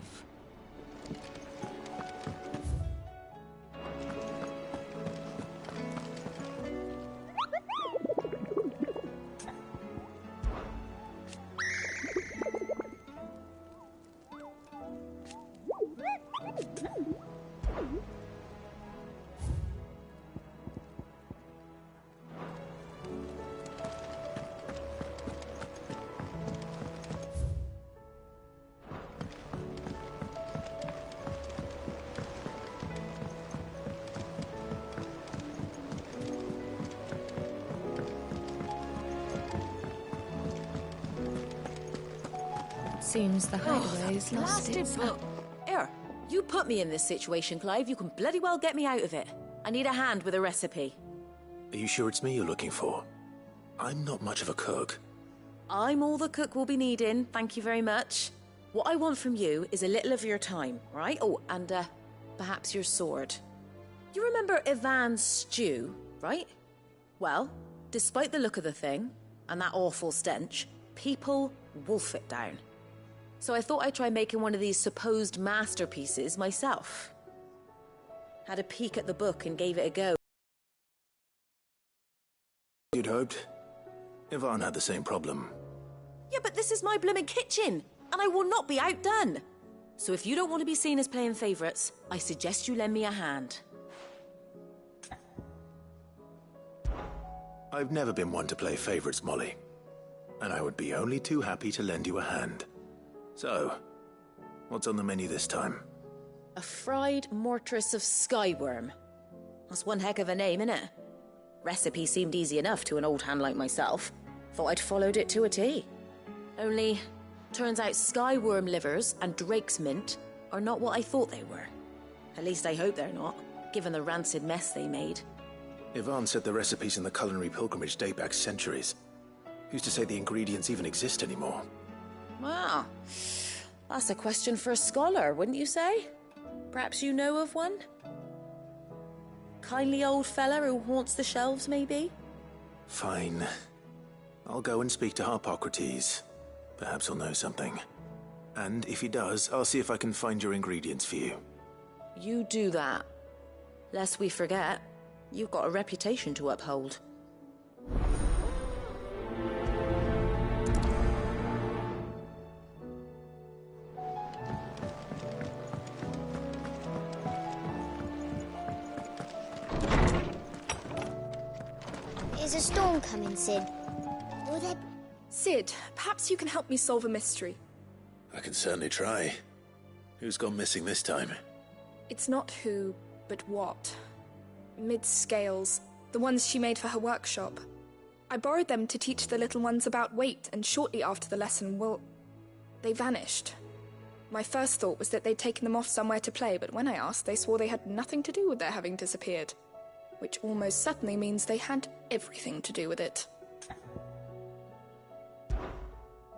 Seems the hideaway's lost its... Here, you put me in this situation, Clive. You can bloody well get me out of it. I need a hand with a recipe. Are you sure it's me you're looking for? I'm not much of a cook. I'm all the cook will be needing, thank you very much. What I want from you is a little of your time, right? Oh, and perhaps your sword. You remember Ivan's stew, right? Well, despite the look of the thing, and that awful stench, people wolf it down. So I thought I'd try making one of these supposed masterpieces myself. Had a peek at the book and gave it a go. You'd hoped. Ivan had the same problem. Yeah, but this is my blooming kitchen, and I will not be outdone. So if you don't want to be seen as playing favourites, I suggest you lend me a hand. I've never been one to play favourites, Molly. And I would be only too happy to lend you a hand. So, what's on the menu this time? A fried mortress of skyworm. That's one heck of a name, innit? Recipe seemed easy enough to an old hand like myself. Thought I'd followed it to a T. Only, turns out skyworm livers and drake's mint are not what I thought they were. At least I hope they're not, given the rancid mess they made. Ivan said the recipes in the culinary pilgrimage date back centuries. Who's to say the ingredients even exist anymore? Wow. That's a question for a scholar, wouldn't you say? Perhaps you know of one? Kindly old fella who haunts the shelves, maybe? Fine. I'll go and speak to Harpocrates. Perhaps he'll know something. And if he does, I'll see if I can find your ingredients for you. You do that. Lest we forget, you've got a reputation to uphold. Is a storm coming, Sid? Will there... Sid, perhaps you can help me solve a mystery. I can certainly try. Who's gone missing this time? It's not who, but what. Mid's scales, the ones she made for her workshop. I borrowed them to teach the little ones about weight, and shortly after the lesson, well, they vanished. My first thought was that they'd taken them off somewhere to play, but when I asked, they swore they had nothing to do with their having disappeared. Which almost certainly means they had everything to do with it.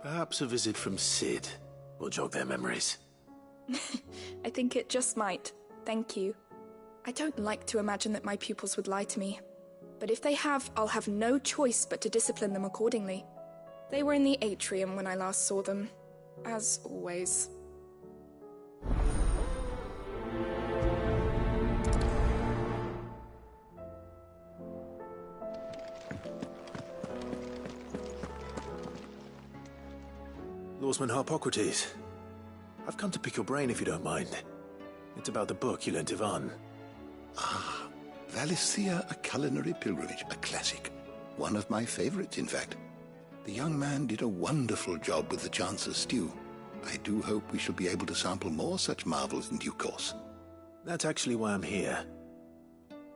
Perhaps a visit from Sid will jog their memories. I think it just might. Thank you. I don't like to imagine that my pupils would lie to me. But if they have, I'll have no choice but to discipline them accordingly. They were in the atrium when I last saw them. As always. Swordsman Harpocrates. I've come to pick your brain if you don't mind. It's about the book you lent Ivan. Ah, Valisthea, A Culinary Pilgrimage, a classic. One of my favorites, in fact. The young man did a wonderful job with the Chance's stew. I do hope we shall be able to sample more such marvels in due course. That's actually why I'm here.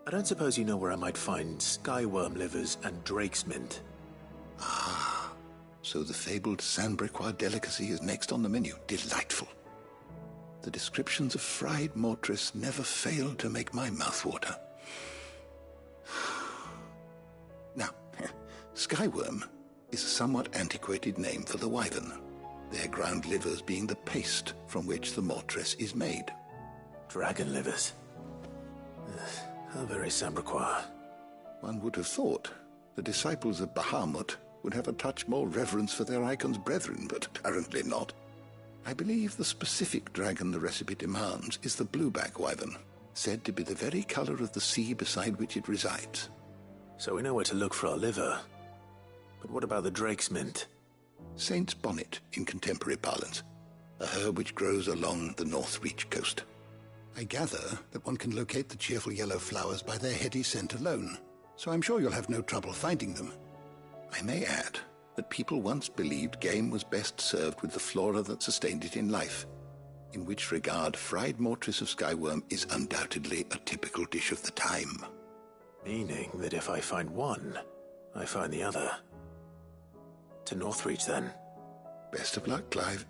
I don't suppose you know where I might find skyworm livers and drake's mint. Ah, so the fabled Sandbrequois delicacy is next on the menu. Delightful. The descriptions of fried mortress never failed to make my mouth water. Now, skyworm is a somewhat antiquated name for the wyvern, their ground livers being the paste from which the mortress is made. Dragon livers. How very Sandbrequois. One would have thought the disciples of Bahamut would have a touch more reverence for their icon's brethren, but apparently not. I believe the specific dragon the recipe demands is the blueback wyvern, said to be the very color of the sea beside which it resides. So we know where to look for our liver. But what about the drake's mint? Saint's bonnet in contemporary parlance, a herb which grows along the North Reach coast. I gather that one can locate the cheerful yellow flowers by their heady scent alone, so I'm sure you'll have no trouble finding them. I may add that people once believed game was best served with the flora that sustained it in life, in which regard fried mortress of skyworm is undoubtedly a typical dish of the time. Meaning that if I find one, I find the other. To Northreach, then. Best of luck, Clive.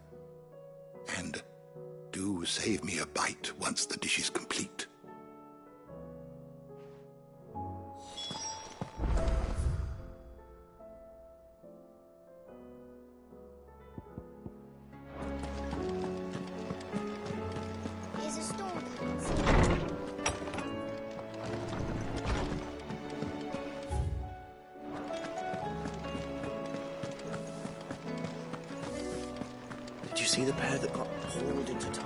And do save me a bite once the dish is complete. Is a storm coming? Did you see the pair that got hauled into time?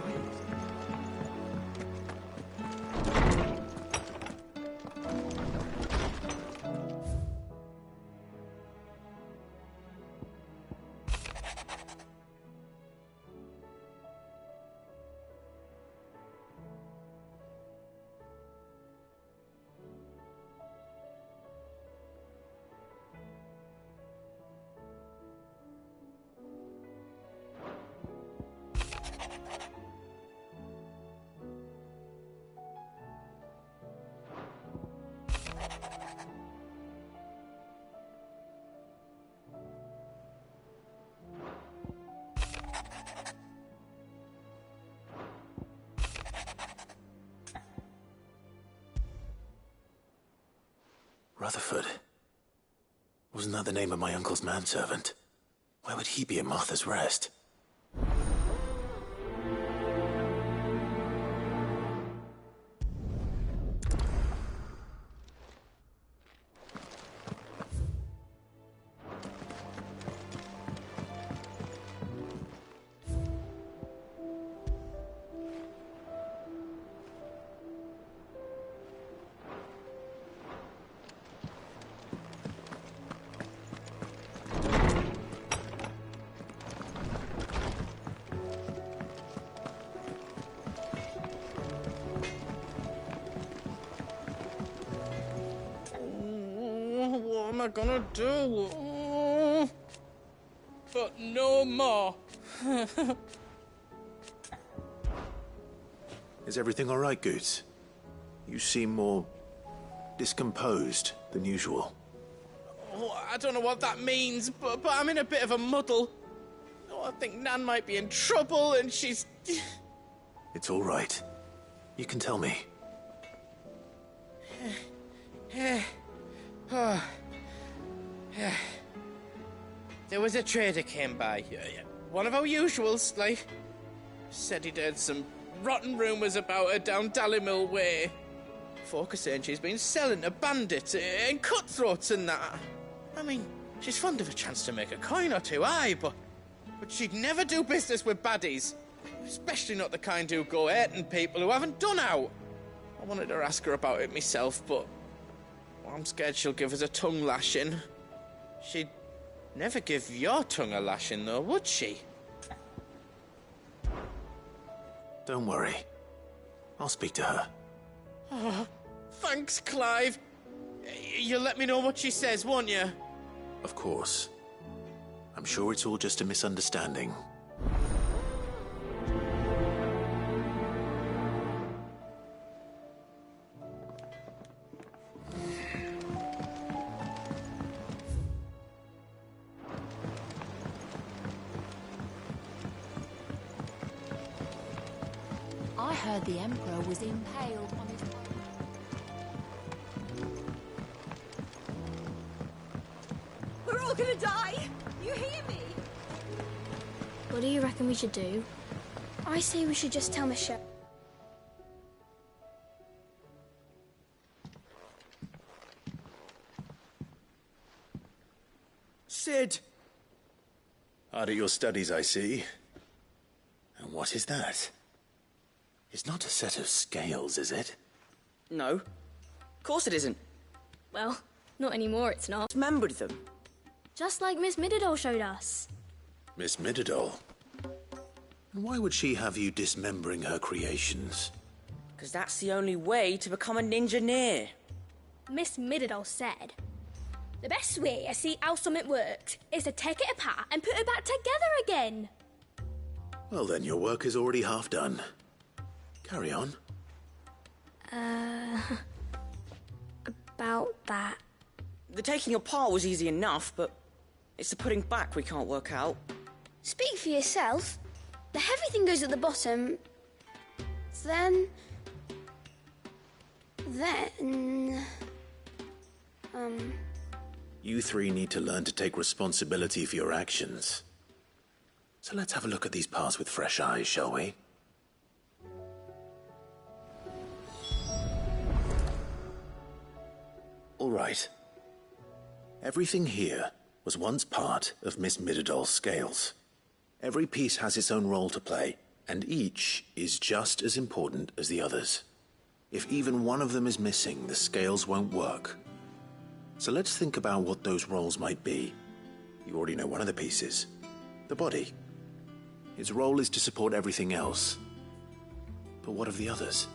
Rutherford. Wasn't that the name of my uncle's manservant? Why would he be at Martha's Rest? What am I gonna do? Oh, but no more. Is everything all right, Goots? You seem more discomposed than usual. Oh, I don't know what that means, but I'm in a bit of a muddle. Oh, I think Nan might be in trouble, and she's... It's all right. You can tell me. There was a trader came by. One of our usuals, like. Said he'd heard some rotten rumours about her down Dallimil Way. Folk are saying she's been selling to bandits and cutthroats and that. I mean, she's fond of a chance to make a coin or two, aye, but she'd never do business with baddies. Especially not the kind who go hurting people who haven't done out. I wanted to ask her about it myself, but I'm scared she'll give us a tongue lashing. She'd never give your tongue a lashing, though, would she? Don't worry. I'll speak to her. Oh, thanks, Clive. You'll let me know what she says, won't you? Of course. I'm sure it's all just a misunderstanding. I heard the Emperor was impaled on his... We're all gonna die! You hear me? What do you reckon we should do? I say we should just tell Michelle. Sid! Hard at your studies, I see. And what is that? It's not a set of scales, is it? No. Of course it isn't. Well, not anymore, it's not. Remembered them. Just like Miss Mididol showed us. Miss Mididol? And why would she have you dismembering her creations? Because that's the only way to become a ninja-near. Miss Mididol said, the best way to see how something works is to take it apart and put it back together again. Well then, your work is already half done. Carry on. About that. The taking apart was easy enough, but it's the putting back we can't work out. Speak for yourself. The heavy thing goes at the bottom. Then... You three need to learn to take responsibility for your actions. So let's have a look at these parts with fresh eyes, shall we? All right. Everything here was once part of Miss Mididol's scales. Every piece has its own role to play, and each is just as important as the others. If even one of them is missing, the scales won't work. So let's think about what those roles might be. You already know one of the pieces. The body. Its role is to support everything else. But what of the others?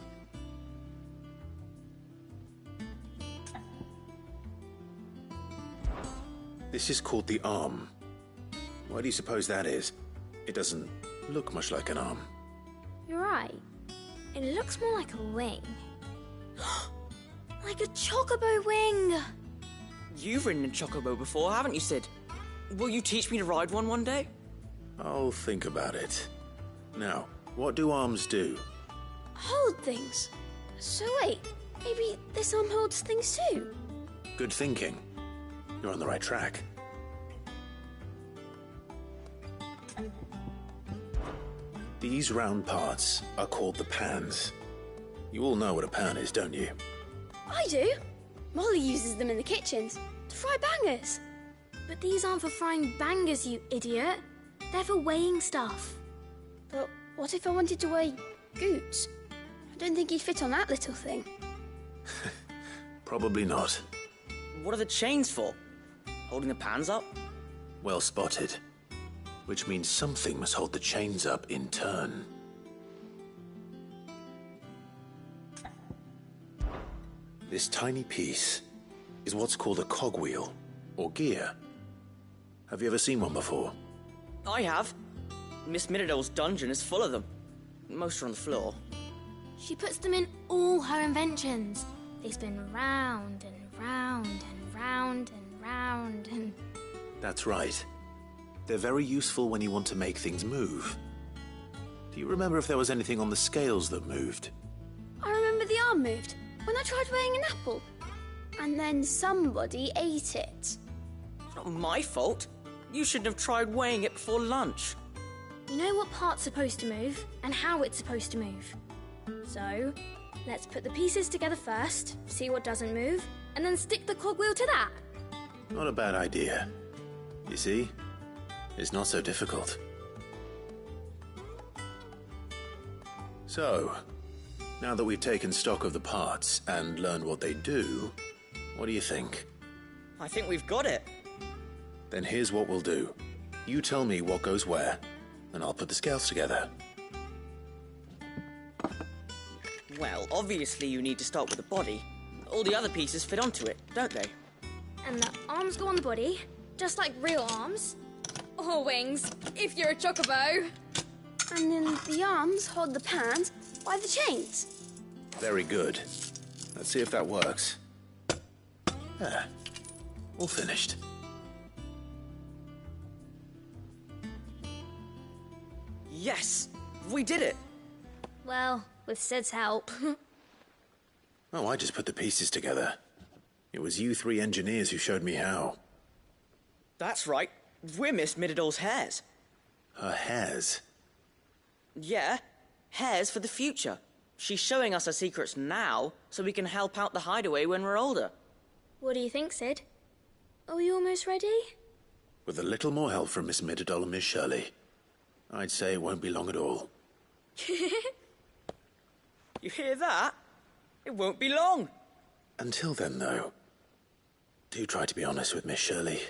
This is called the arm. Why do you suppose that is? It doesn't look much like an arm. You're right. It looks more like a wing. Like a chocobo wing! You've ridden a chocobo before, haven't you, Sid? Will you teach me to ride one day? I'll think about it. Now, what do arms do? Hold things. So wait, maybe this arm holds things too? Good thinking. You're on the right track. These round parts are called the pans. You all know what a pan is, don't you? I do. Molly uses them in the kitchens to fry bangers. But these aren't for frying bangers, you idiot. They're for weighing stuff. But what if I wanted to weigh Goots? I don't think he'd fit on that little thing. Probably not. What are the chains for? Holding the pans up? Well spotted. Which means something must hold the chains up in turn. This tiny piece is what's called a cogwheel, or gear. Have you ever seen one before? I have. Miss Mididol's dungeon is full of them. Most are on the floor. She puts them in all her inventions. They spin round and round and round and round and... That's right. They're very useful when you want to make things move. Do you remember if there was anything on the scales that moved? I remember the arm moved when I tried weighing an apple. And then somebody ate it. It's not my fault. You shouldn't have tried weighing it before lunch. You know what part's supposed to move and how it's supposed to move. So, let's put the pieces together first, see what doesn't move, and then stick the cogwheel to that. Not a bad idea. You see? It's not so difficult. So, now that we've taken stock of the parts and learned what they do, what do you think? I think we've got it. Then here's what we'll do. You tell me what goes where, and I'll put the scales together. Well, obviously you need to start with the body. All the other pieces fit onto it, don't they? And the arms go on the body, just like real arms. Or wings, if you're a chocobo. And then the arms hold the pans by the chains. Very good. Let's see if that works. There. All finished. Yes! We did it! Well, with Sid's help. Oh, I just put the pieces together. It was you three engineers who showed me how. That's right. We're Miss Mididol's hairs. Her hairs? Yeah, hairs for the future. She's showing us her secrets now, so we can help out the hideaway when we're older. What do you think, Sid? Are we almost ready? With a little more help from Miss Mididol and Miss Shirley, I'd say it won't be long at all. You hear that? It won't be long. Until then, though, do try to be honest with Miss Shirley.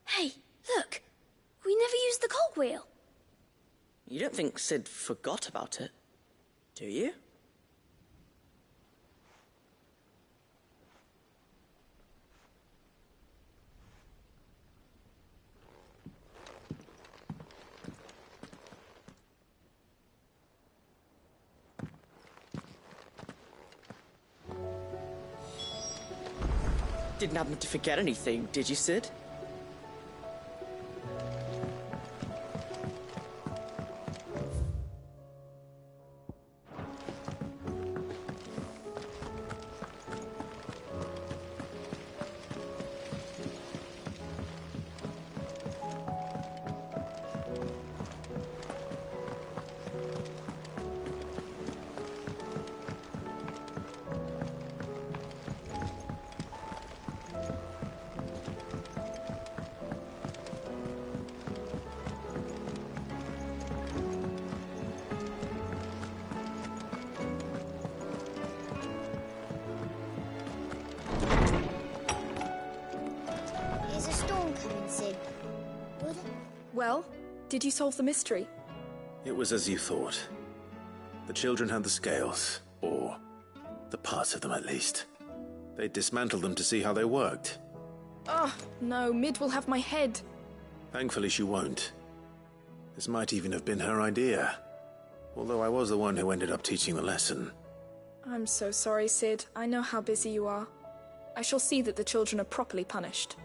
Hey, look! We never used the cogwheel. You don't think Sid forgot about it, do you? Didn't happen to forget anything, did you, Sid? Is a storm coming, Sid? Well, did you solve the mystery? It was as you thought. The children had the scales, or the parts of them at least. They dismantled them to see how they worked. Oh, no, Mid will have my head. Thankfully she won't. This might even have been her idea. Although I was the one who ended up teaching the lesson. I'm so sorry, Sid. I know how busy you are. I shall see that the children are properly punished.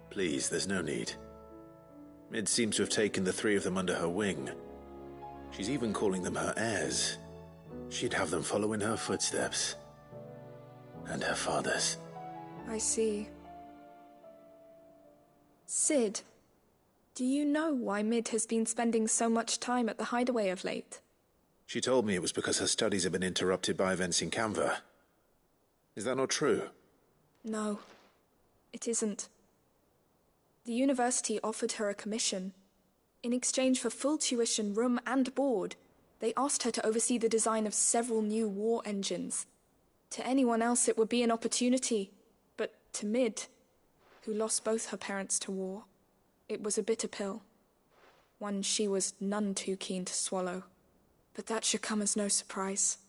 Please, there's no need. Mid seems to have taken the three of them under her wing. She's even calling them her heirs. She'd have them follow in her footsteps. And her father's. I see. Sid, do you know why Mid has been spending so much time at the hideaway of late? She told me it was because her studies have been interrupted by events in Canva. Is that not true? No, it isn't. The university offered her a commission. In exchange for full tuition, room and board, they asked her to oversee the design of several new war engines. To anyone else it would be an opportunity, but to Mid, who lost both her parents to war, it was a bitter pill. One she was none too keen to swallow. But that should come as no surprise.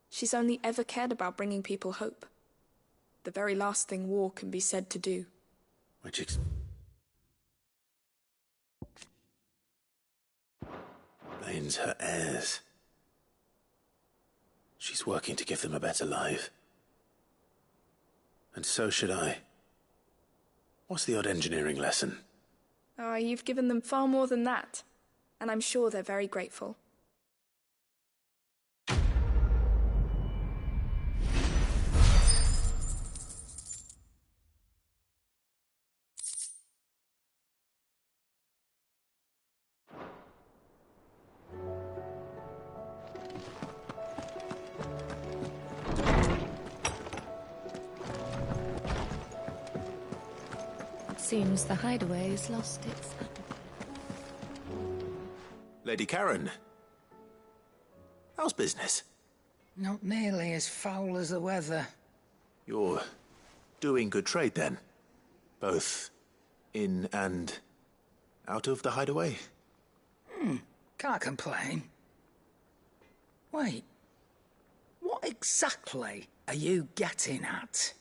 She's only ever cared about bringing people hope. The very last thing war can be said to do. Which explains her heirs. She's working to give them a better life. And so should I. What's the odd engineering lesson? Oh, you've given them far more than that. And I'm sure they're very grateful. Seems the hideaway has lost its... Lady Karen. How's business? Not nearly as foul as the weather. You're doing good trade then? Both in and out of the hideaway? Can't complain. Wait. What exactly are you getting at?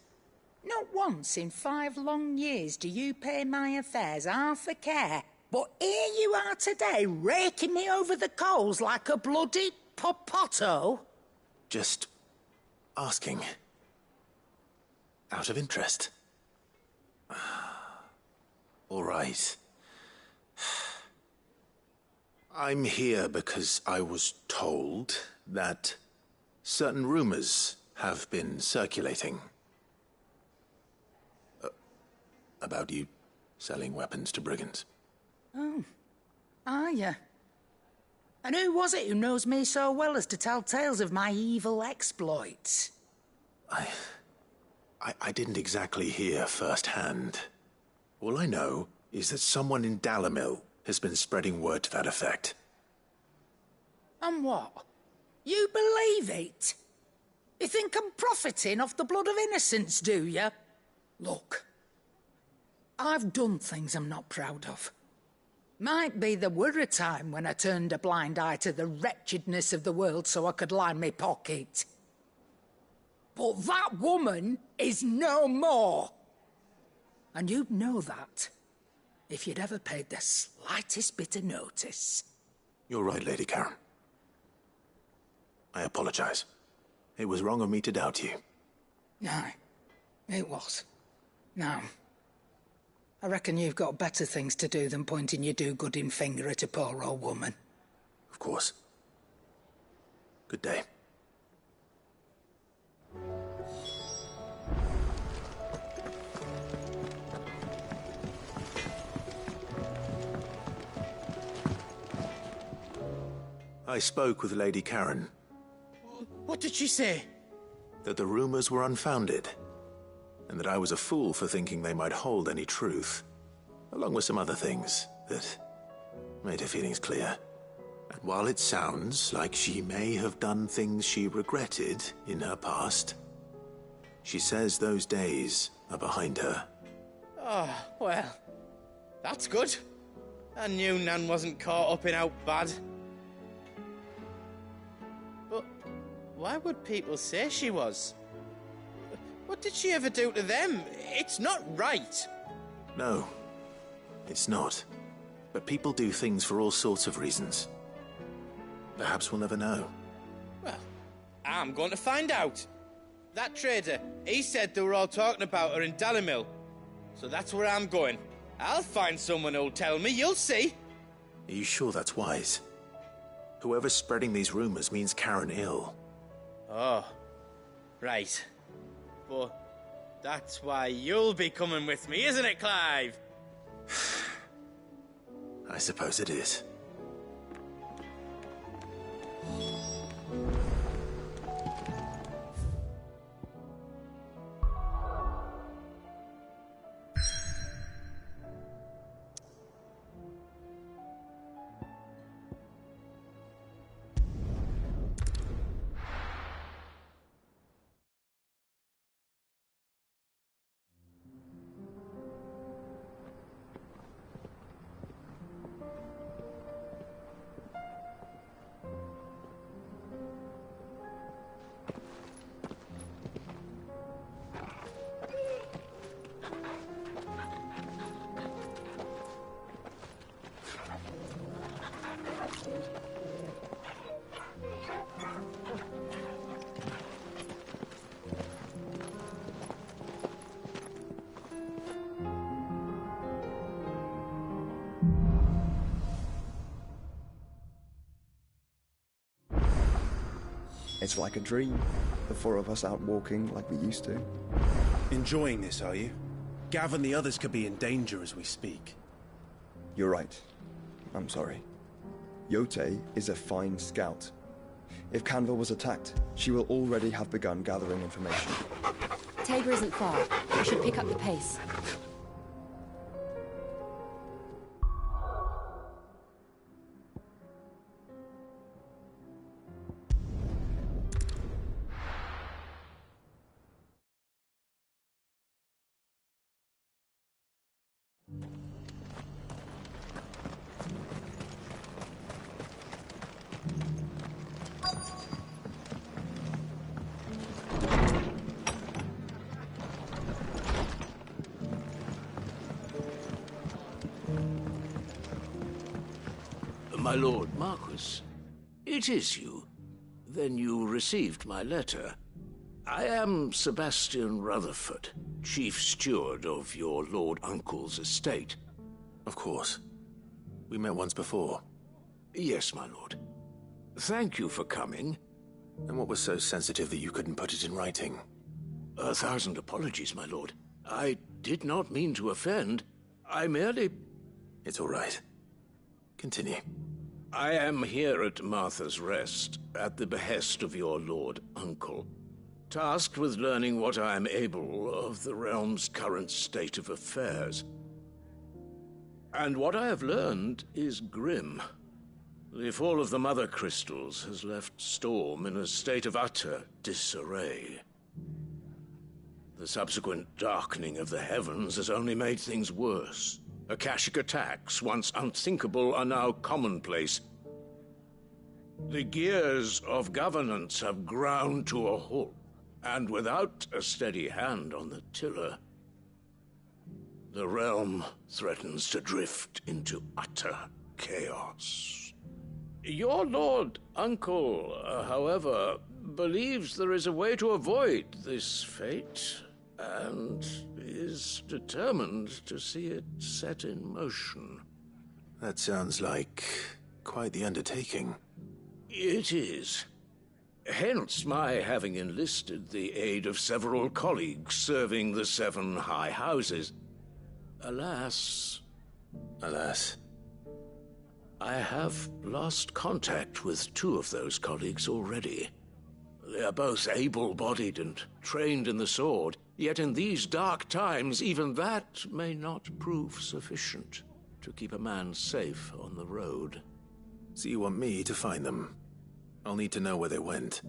Not once in 5 long years do you pay my affairs half a care, but here you are today, raking me over the coals like a bloody popoto? Just asking. Out of interest. All right. I'm here because I was told that certain rumors have been circulating about you selling weapons to brigands. Oh, are you? And who was it who knows me so well as to tell tales of my evil exploits? I didn't exactly hear firsthand. All I know is that someone in Dalimil has been spreading word to that effect. And what? You believe it? You think I'm profiting off the blood of innocents, do you? Look, I've done things I'm not proud of. Might be there were a time when I turned a blind eye to the wretchedness of the world so I could line my pocket. But that woman is no more. And you'd know that if you'd ever paid the slightest bit of notice. You're right, Lady Karen. I apologize. It was wrong of me to doubt you. No, it was. Now, I reckon you've got better things to do than pointing your do-gooding finger at a poor old woman. Of course. Good day. I spoke with Lady Karen. What did she say? That the rumors were unfounded, and that I was a fool for thinking they might hold any truth, along with some other things that made her feelings clear. And while it sounds like she may have done things she regretted in her past, she says those days are behind her. Oh, well, that's good. I knew Nan wasn't caught up in out bad. But why would people say she was? What did she ever do to them? It's not right. No, it's not. But people do things for all sorts of reasons. Perhaps we'll never know. Well, I'm going to find out. That trader, he said they were all talking about her in Dalimil. So that's where I'm going. I'll find someone who'll tell me, you'll see. Are you sure that's wise? Whoever's spreading these rumors means Karen ill. Oh, right. But that's why you'll be coming with me, isn't it, Clive? I suppose it is. It's like a dream. The 4 of us out walking like we used to. Enjoying this, are you? Gav and the others could be in danger as we speak. You're right. I'm sorry. Yote is a fine scout. If Canville was attacked, she will already have begun gathering information. Tabor isn't far. We should pick up the pace. My Lord Marquis, it is you. Then you received my letter. I am Sebastian Rutherford, Chief Steward of your Lord Uncle's estate. Of course. We met once before. Yes, my lord. Thank you for coming. And what was so sensitive that you couldn't put it in writing? 1,000 apologies, my lord. I did not mean to offend. I merely... It's all right. Continue. I am here at Martha's Rest, at the behest of your Lord Uncle, tasked with learning what I am able of the realm's current state of affairs. And what I have learned is grim. The fall of the Mother Crystals has left Storm in a state of utter disarray. The subsequent darkening of the heavens has only made things worse. Akashic attacks, once unthinkable, are now commonplace. The gears of governance have ground to a halt, and without a steady hand on the tiller, the realm threatens to drift into utter chaos. Your Lord Uncle, however, believes there is a way to avoid this fate, and is determined to see it set in motion. That sounds like quite the undertaking. It is. Hence my having enlisted the aid of several colleagues serving the 7 high houses. Alas... Alas? I have lost contact with 2 of those colleagues already. They are both able-bodied and trained in the sword, yet in these dark times, even that may not prove sufficient to keep a man safe on the road. So you want me to find them? I'll need to know where they went.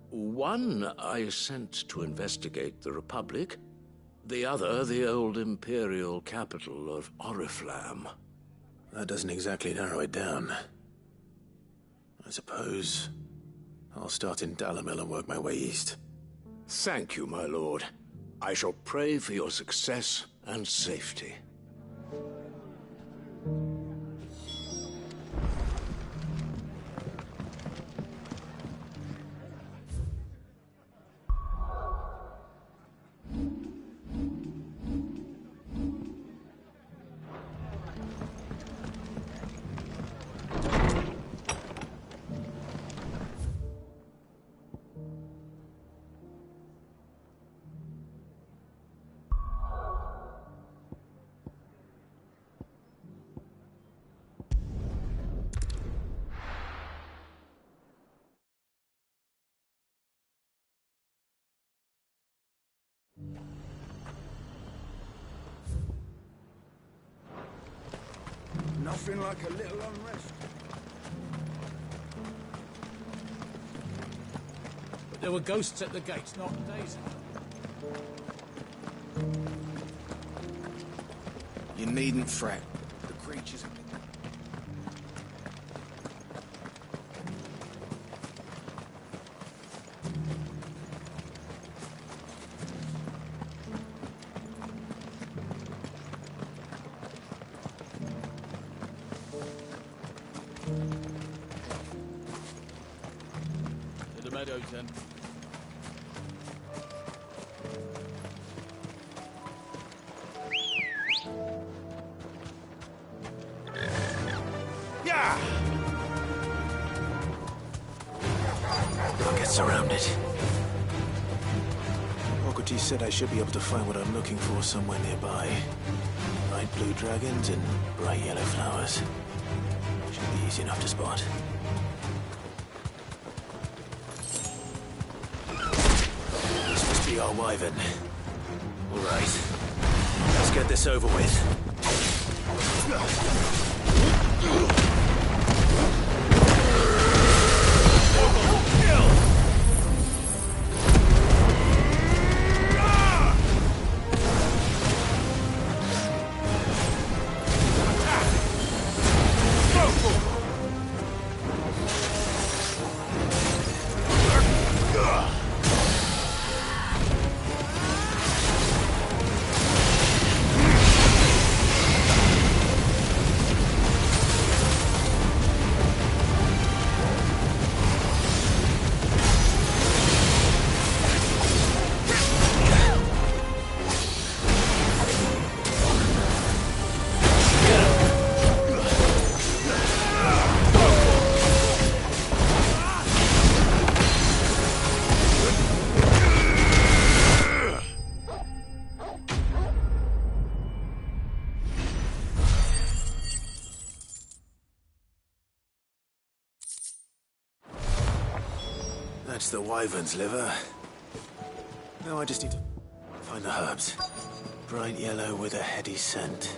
One I sent to investigate the Republic, the other the old Imperial capital of Oriflamme. That doesn't exactly narrow it down. I suppose I'll start in Dalimil and work my way east. Thank you, my lord. I shall pray for your success and safety. Nothing like a little unrest. But there were ghosts at the gates not days ago. You needn't fret. The creatures... To the meadows, then. I'll get surrounded. Socrates said I should be able to find what I'm looking for somewhere nearby. Bright blue dragons and bright yellow flowers. Should be easy enough to spot. This must be our wyvern. All right. Let's get this over with. That's the wyvern's liver. Now I just need to find the herbs. Bright yellow with a heady scent.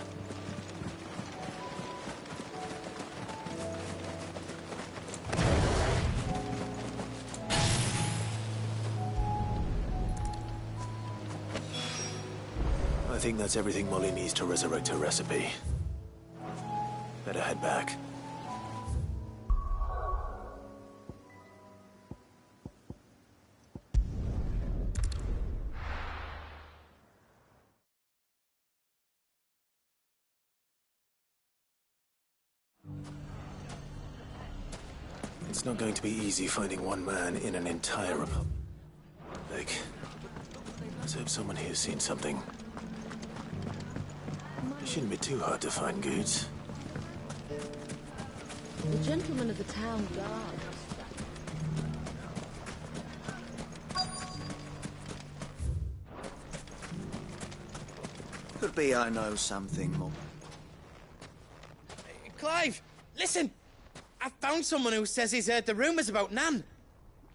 I think that's everything Molly needs to resurrect her recipe. Better head back. It's not going to be easy finding one man in an entire republic. Let's hope someone here's seen something. It shouldn't be too hard to find goods. The gentleman of the town guard. Could be I know something more. Clive, listen! I found someone who says he's heard the rumours about Nan.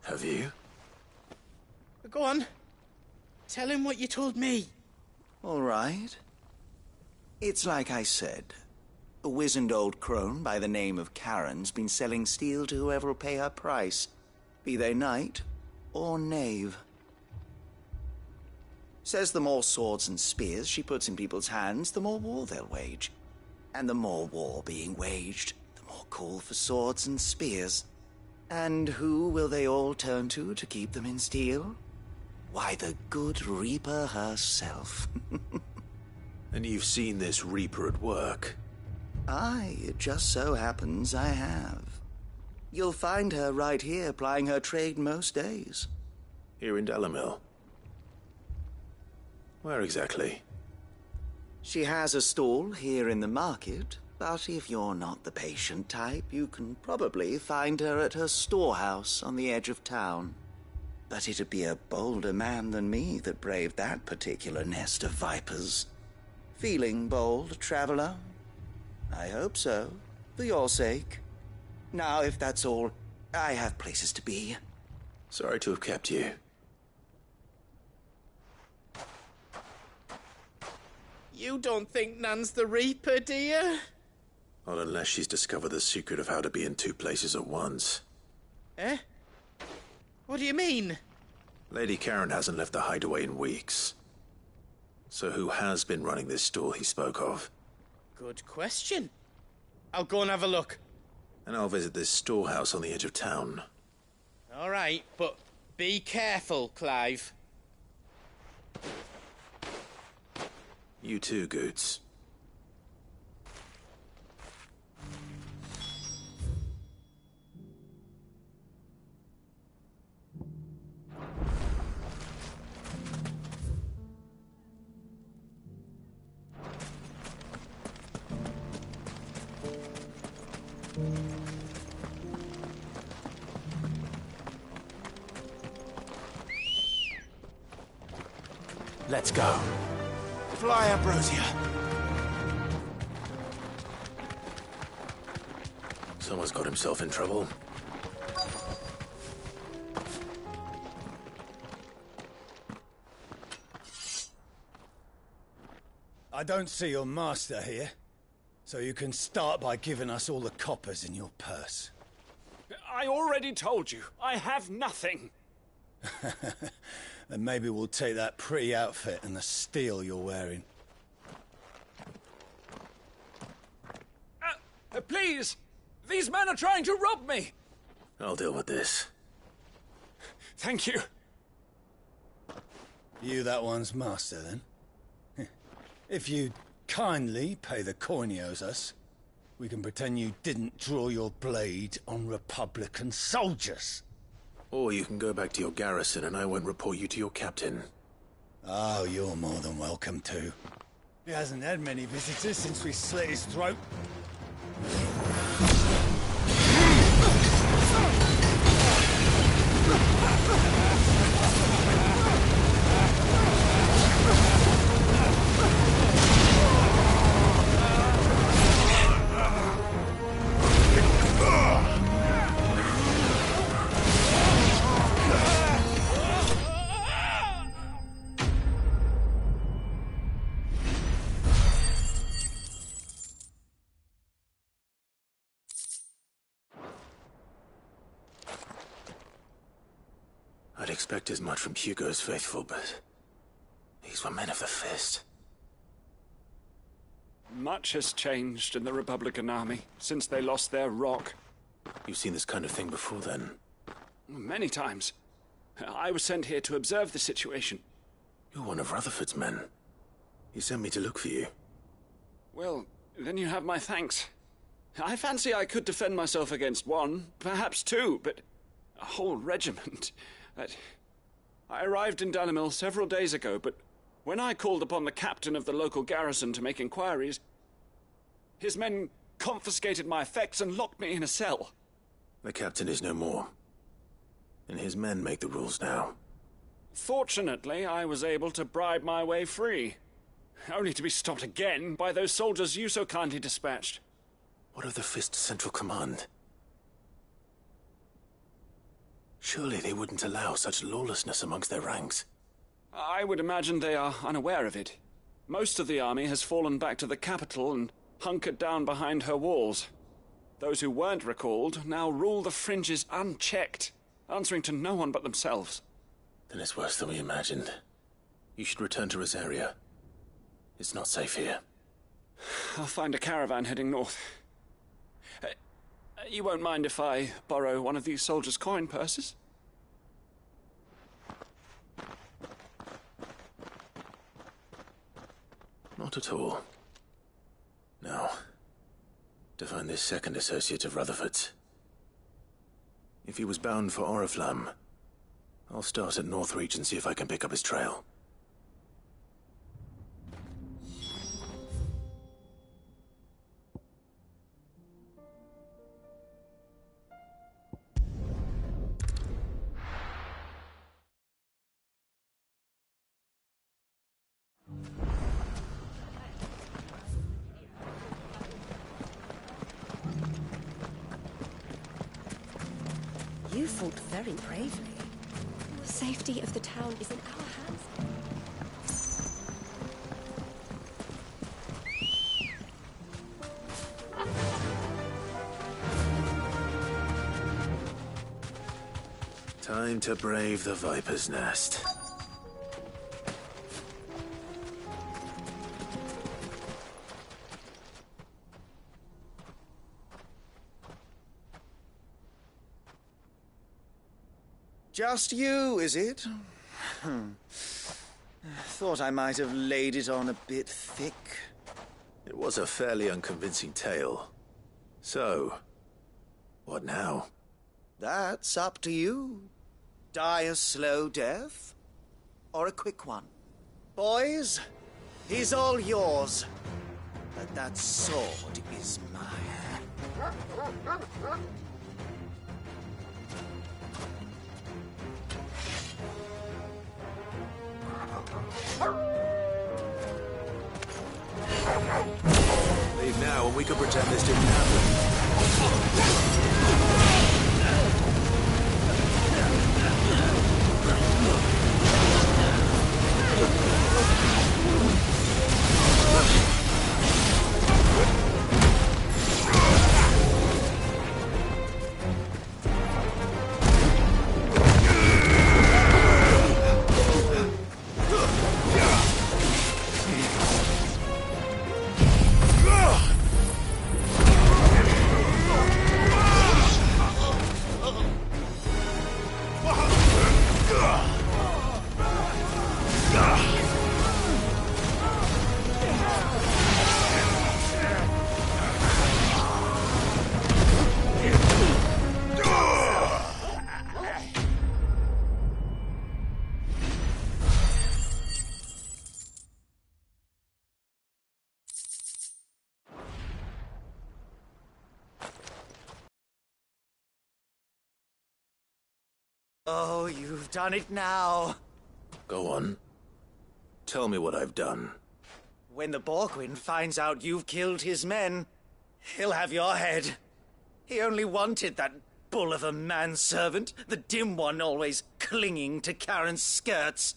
Have you? Go on. Tell him what you told me. All right. It's like I said. A wizened old crone by the name of Karen's been selling steel to whoever will pay her price, be they knight or knave. Says the more swords and spears she puts in people's hands, the more war they'll wage. And the more war being waged, the more call for swords and spears. And who will they all turn to keep them in steel? Why, the good Reaper herself. And you've seen this Reaper at work? Aye, it just so happens I have. You'll find her right here plying her trade most days. Here in Dalimil? Where exactly? She has a stall here in the market, but if you're not the patient type, you can probably find her at her storehouse on the edge of town. But it'd be a bolder man than me that braved that particular nest of vipers. Feeling bold, traveler? I hope so, for your sake. Now, if that's all, I have places to be. Sorry to have kept you. You don't think Nan's the Reaper, do you? Not unless she's discovered the secret of how to be in two places at once. Eh? What do you mean? Lady Karen hasn't left the hideaway in weeks. So who has been running this stall he spoke of? Good question. I'll go and have a look. And I'll visit this storehouse on the edge of town. All right, but be careful, Clive. You too, Goots. Let's go. Fly, Ambrosia. Someone's got himself in trouble. I don't see your master here, so you can start by giving us all the coppers in your purse. I already told you, I have nothing. Then maybe we'll take that pretty outfit and the steel you're wearing. Please! These men are trying to rob me! I'll deal with this. Thank you. You that one's master, then? If you kindly pay the coin he owes us, we can pretend you didn't draw your blade on Republican soldiers. Or you can go back to your garrison and I won't report you to your captain. Oh, you're more than welcome to. He hasn't had many visitors since we slit his throat. I'd expect as much from Hugo's faithful, but these were men of the fist. Much has changed in the Republican army since they lost their rock. You've seen this kind of thing before, then? Many times. I was sent here to observe the situation. You're one of Rutherford's men. He sent me to look for you. Well, then you have my thanks. I fancy I could defend myself against one, perhaps two, but a whole regiment. I arrived in Dalimil several days ago, but when I called upon the captain of the local garrison to make inquiries, his men confiscated my effects and locked me in a cell. The captain is no more, and his men make the rules now. Fortunately, I was able to bribe my way free, only to be stopped again by those soldiers you so kindly dispatched. What of the Fist's Central Command? Surely they wouldn't allow such lawlessness amongst their ranks. I would imagine they are unaware of it. Most of the army has fallen back to the capital and hunkered down behind her walls. Those who weren't recalled now rule the fringes unchecked, answering to no one but themselves. Then it's worse than we imagined. You should return to Rosaria. It's not safe here. I'll find a caravan heading north. You won't mind if I borrow one of these soldiers' coin purses? Not at all. Now, to find this second associate of Rutherford's. If he was bound for Oriflamme, I'll start at Northreach and see if I can pick up his trail. You fought very bravely. The safety of the town is in our hands. Time to brave the Viper's Nest. Just you, is it? Thought I might have laid it on a bit thick. It was a fairly unconvincing tale. So, what now? That's up to you. Die a slow death, or a quick one. Boys, he's all yours. But that sword is mine. Leave now and we can pretend this didn't happen. Oh, you've done it now. Go on. Tell me what I've done. When the Borgwyn finds out you've killed his men, he'll have your head. He only wanted that bull of a manservant, the dim one always clinging to Karen's skirts.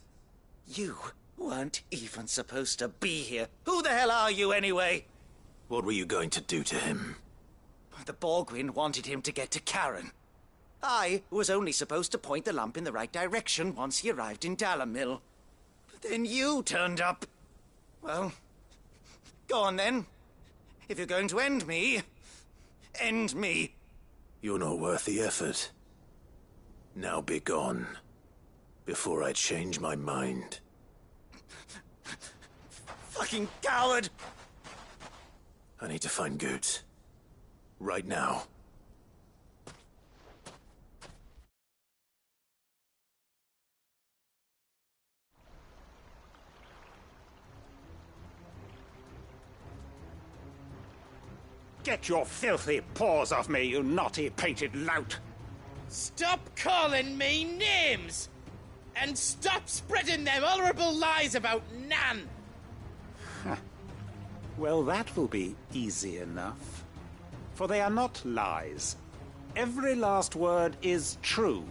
You weren't even supposed to be here. Who the hell are you, anyway? What were you going to do to him? The Borgwyn wanted him to get to Karen. I was only supposed to point the lamp in the right direction once he arrived in Dalamil. But then you turned up. Well, go on then. If you're going to end me, end me. You're not worth the effort. Now be gone, before I change my mind. Fucking coward! I need to find Goots. Right now. Get your filthy paws off me, you naughty painted lout! Stop calling me names! And stop spreading them horrible lies about Nan! Well, that will be easy enough. For they are not lies. Every last word is true.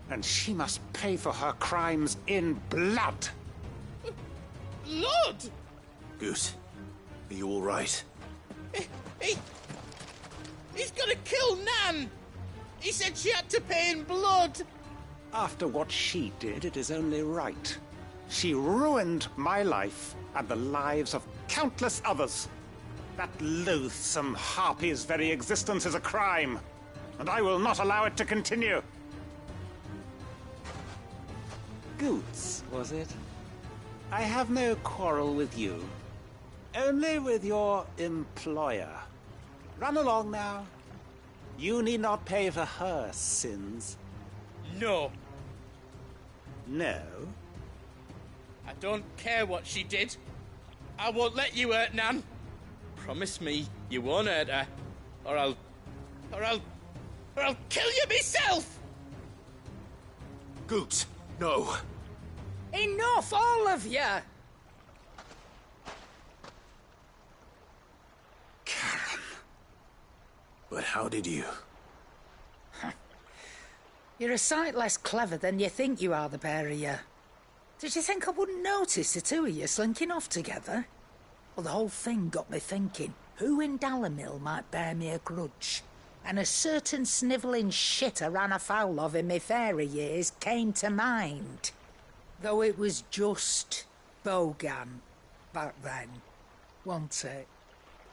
And she must pay for her crimes in blood. Blood? Goose, are you all right? He's gonna kill Nan! He said she had to pay in blood! After what she did, it is only right. She ruined my life and the lives of countless others. That loathsome harpy's very existence is a crime, and I will not allow it to continue. Goots, was it? I have no quarrel with you. Only with your employer. Run along now. You need not pay for her sins. No. No? I don't care what she did. I won't let you hurt Nan. Promise me you won't hurt her, or I'll kill you myself! Goots, no. Enough, all of you! But how did you? You're a sight less clever than you think you are, the pair of you. Did you think I wouldn't notice the two of you slinking off together? Well, the whole thing got me thinking, who in Dalamil might bear me a grudge? And a certain snivelling shit I ran afoul of in my fairy years came to mind. Though it was just Bogan back then, wasn't it?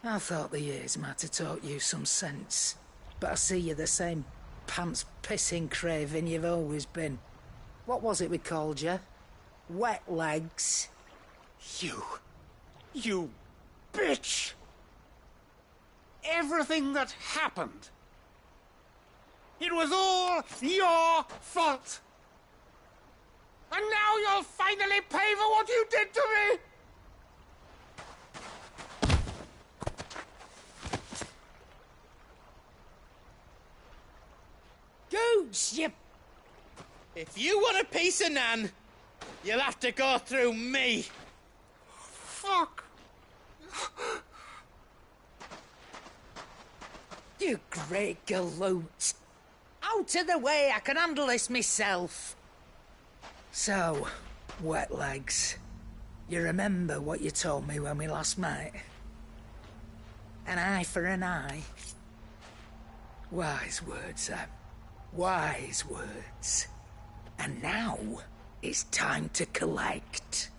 I thought the years might have taught you some sense, but I see you're the same pants-pissing craven you've always been. What was it we called you? Wet legs? You bitch! Everything that happened, it was all your fault! And now you'll finally pay for what you did to me! Goots, you... If you want a piece of Nan, you'll have to go through me. Fuck. You great galoot. Out of the way, I can handle this myself. So, wet legs, you remember what you told me when we last met? An eye for an eye. Wise words, Sam. Wise words. And now, it's time to collect.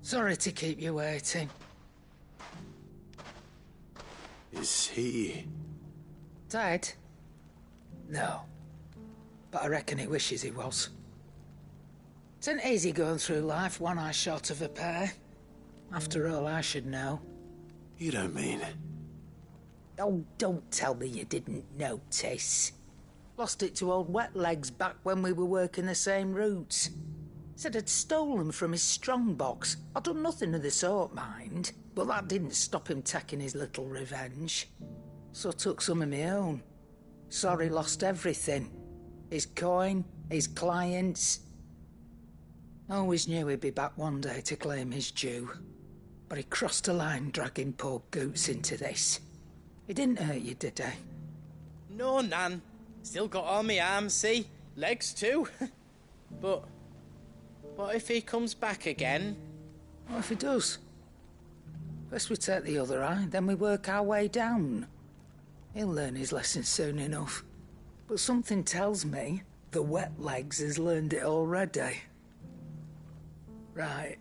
Sorry to keep you waiting. Is he... Dead? No. But I reckon he wishes he was. It ain't easy going through life one eye short of a pair. After all, I should know. You don't mean... Oh, don't tell me you didn't notice. Lost it to old Wet Legs back when we were working the same routes. Said I'd stolen from his strongbox. I'd done nothing of the sort, mind. But that didn't stop him taking his little revenge. So I took some of my own. Sorry, lost everything. His coin, his clients. Always knew he'd be back one day to claim his due. But he crossed a line dragging poor Goots into this. He didn't hurt you, did he? No, Nan. Still got all my arms, see? Legs too. But what if he comes back again? What if he does? First we take the other eye, then we work our way down. He'll learn his lesson soon enough. But something tells me the wet legs has learned it already. Right.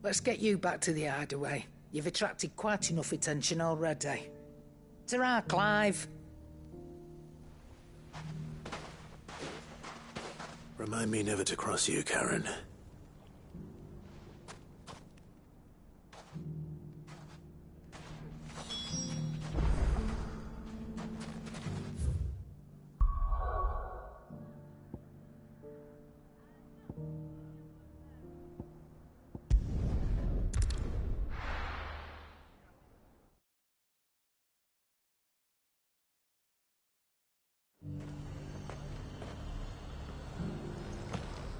Let's get you back to the hideaway. You've attracted quite enough attention already. Ta-ra, Clive. Remind me never to cross you, Karen.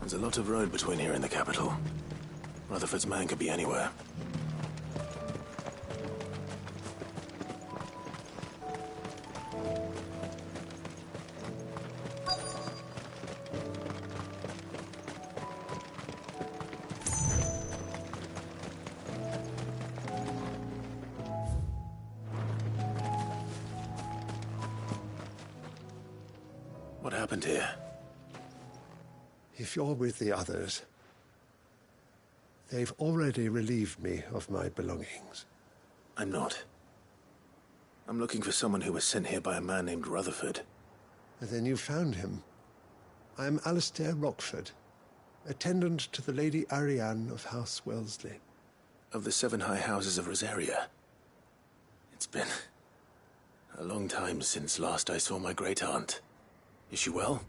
There's a lot of road between here and the capital. Rutherford's man could be anywhere. What happened here? If you're with the others, they've already relieved me of my belongings. I'm not. I'm looking for someone who was sent here by a man named Rutherford. And then you found him. I'm Alistair Rockford, attendant to the Lady Ariane of House Wellesley. Of the 7 high houses of Rosaria. It's been a long time since last I saw my great-aunt. Is she well?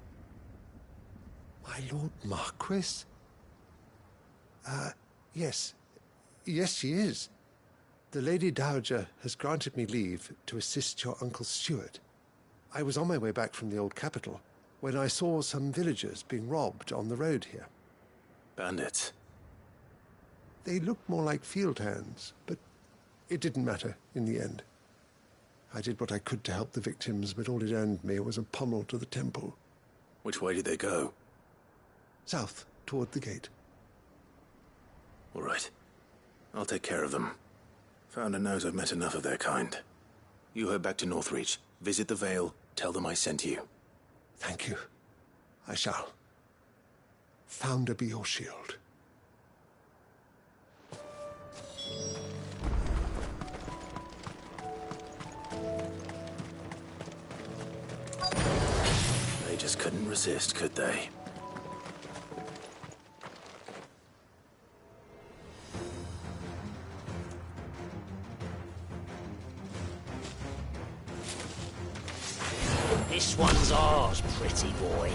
My Lord Marquis? Yes. Yes, she is. The Lady Dowager has granted me leave to assist your Uncle Stuart. I was on my way back from the old capital when I saw some villagers being robbed on the road here. Bandits? They looked more like field hands, but it didn't matter in the end. I did what I could to help the victims, but all it earned me was a pummel to the temple. Which way did they go? South, toward the gate. All right. I'll take care of them. Founder knows I've met enough of their kind. You head back to Northreach, visit the Vale, tell them I sent you. Thank you. I shall. Founder be your shield. They just couldn't resist, could they? This one's ours, pretty boy.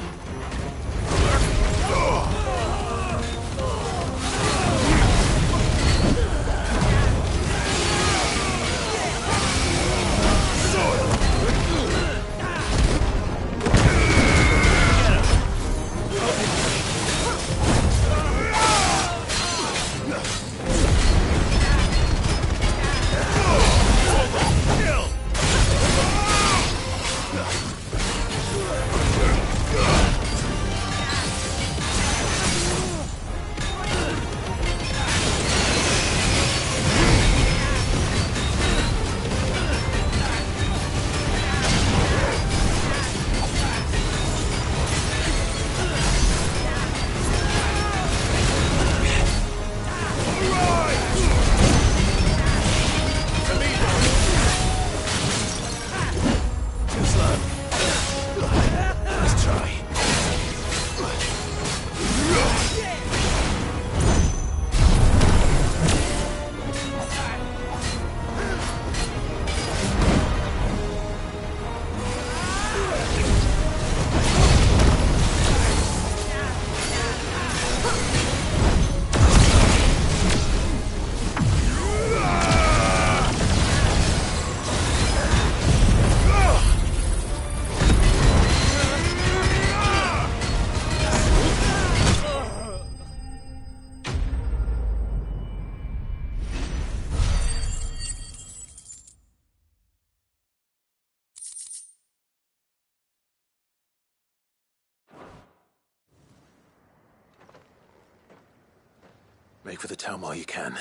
Make for the town while you can.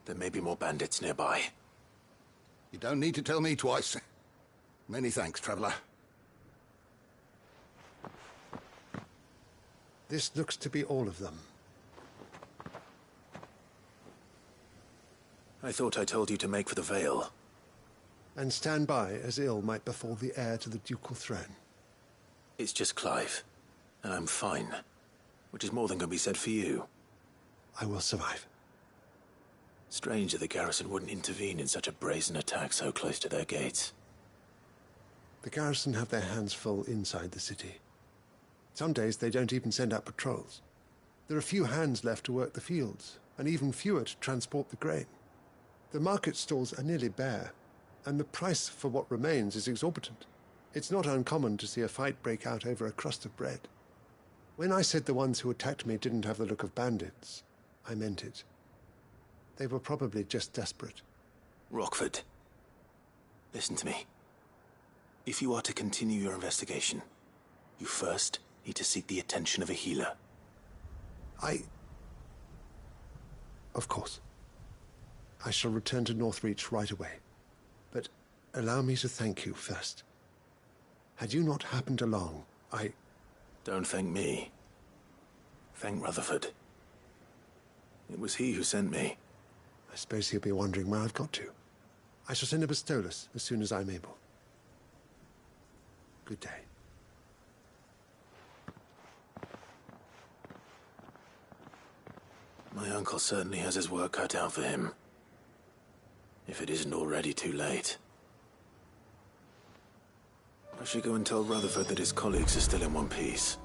There may be more bandits nearby. You don't need to tell me twice. Many thanks, traveler. This looks to be all of them. I thought I told you to make for the Vale. And stand by as ill might befall the heir to the ducal throne. It's just Clive, and I'm fine. Which is more than can be said for you. I will survive. Strange that the garrison wouldn't intervene in such a brazen attack so close to their gates. The garrison have their hands full inside the city. Some days they don't even send out patrols. There are few hands left to work the fields, and even fewer to transport the grain. The market stalls are nearly bare, and the price for what remains is exorbitant. It's not uncommon to see a fight break out over a crust of bread. When I said the ones who attacked me didn't have the look of bandits, I meant it. They were probably just desperate. Rockford, listen to me. If you are to continue your investigation, you first need to seek the attention of a healer. Of course. I shall return to Northreach right away. But allow me to thank you first. Had you not happened along, Don't thank me. Thank Rutherford. It was he who sent me. I suppose he'll be wondering where I've got to. I shall send a Bastolus as soon as I'm able. Good day. My uncle certainly has his work cut out for him. If it isn't already too late. I should go and tell Rutherford that his colleagues are still in one piece.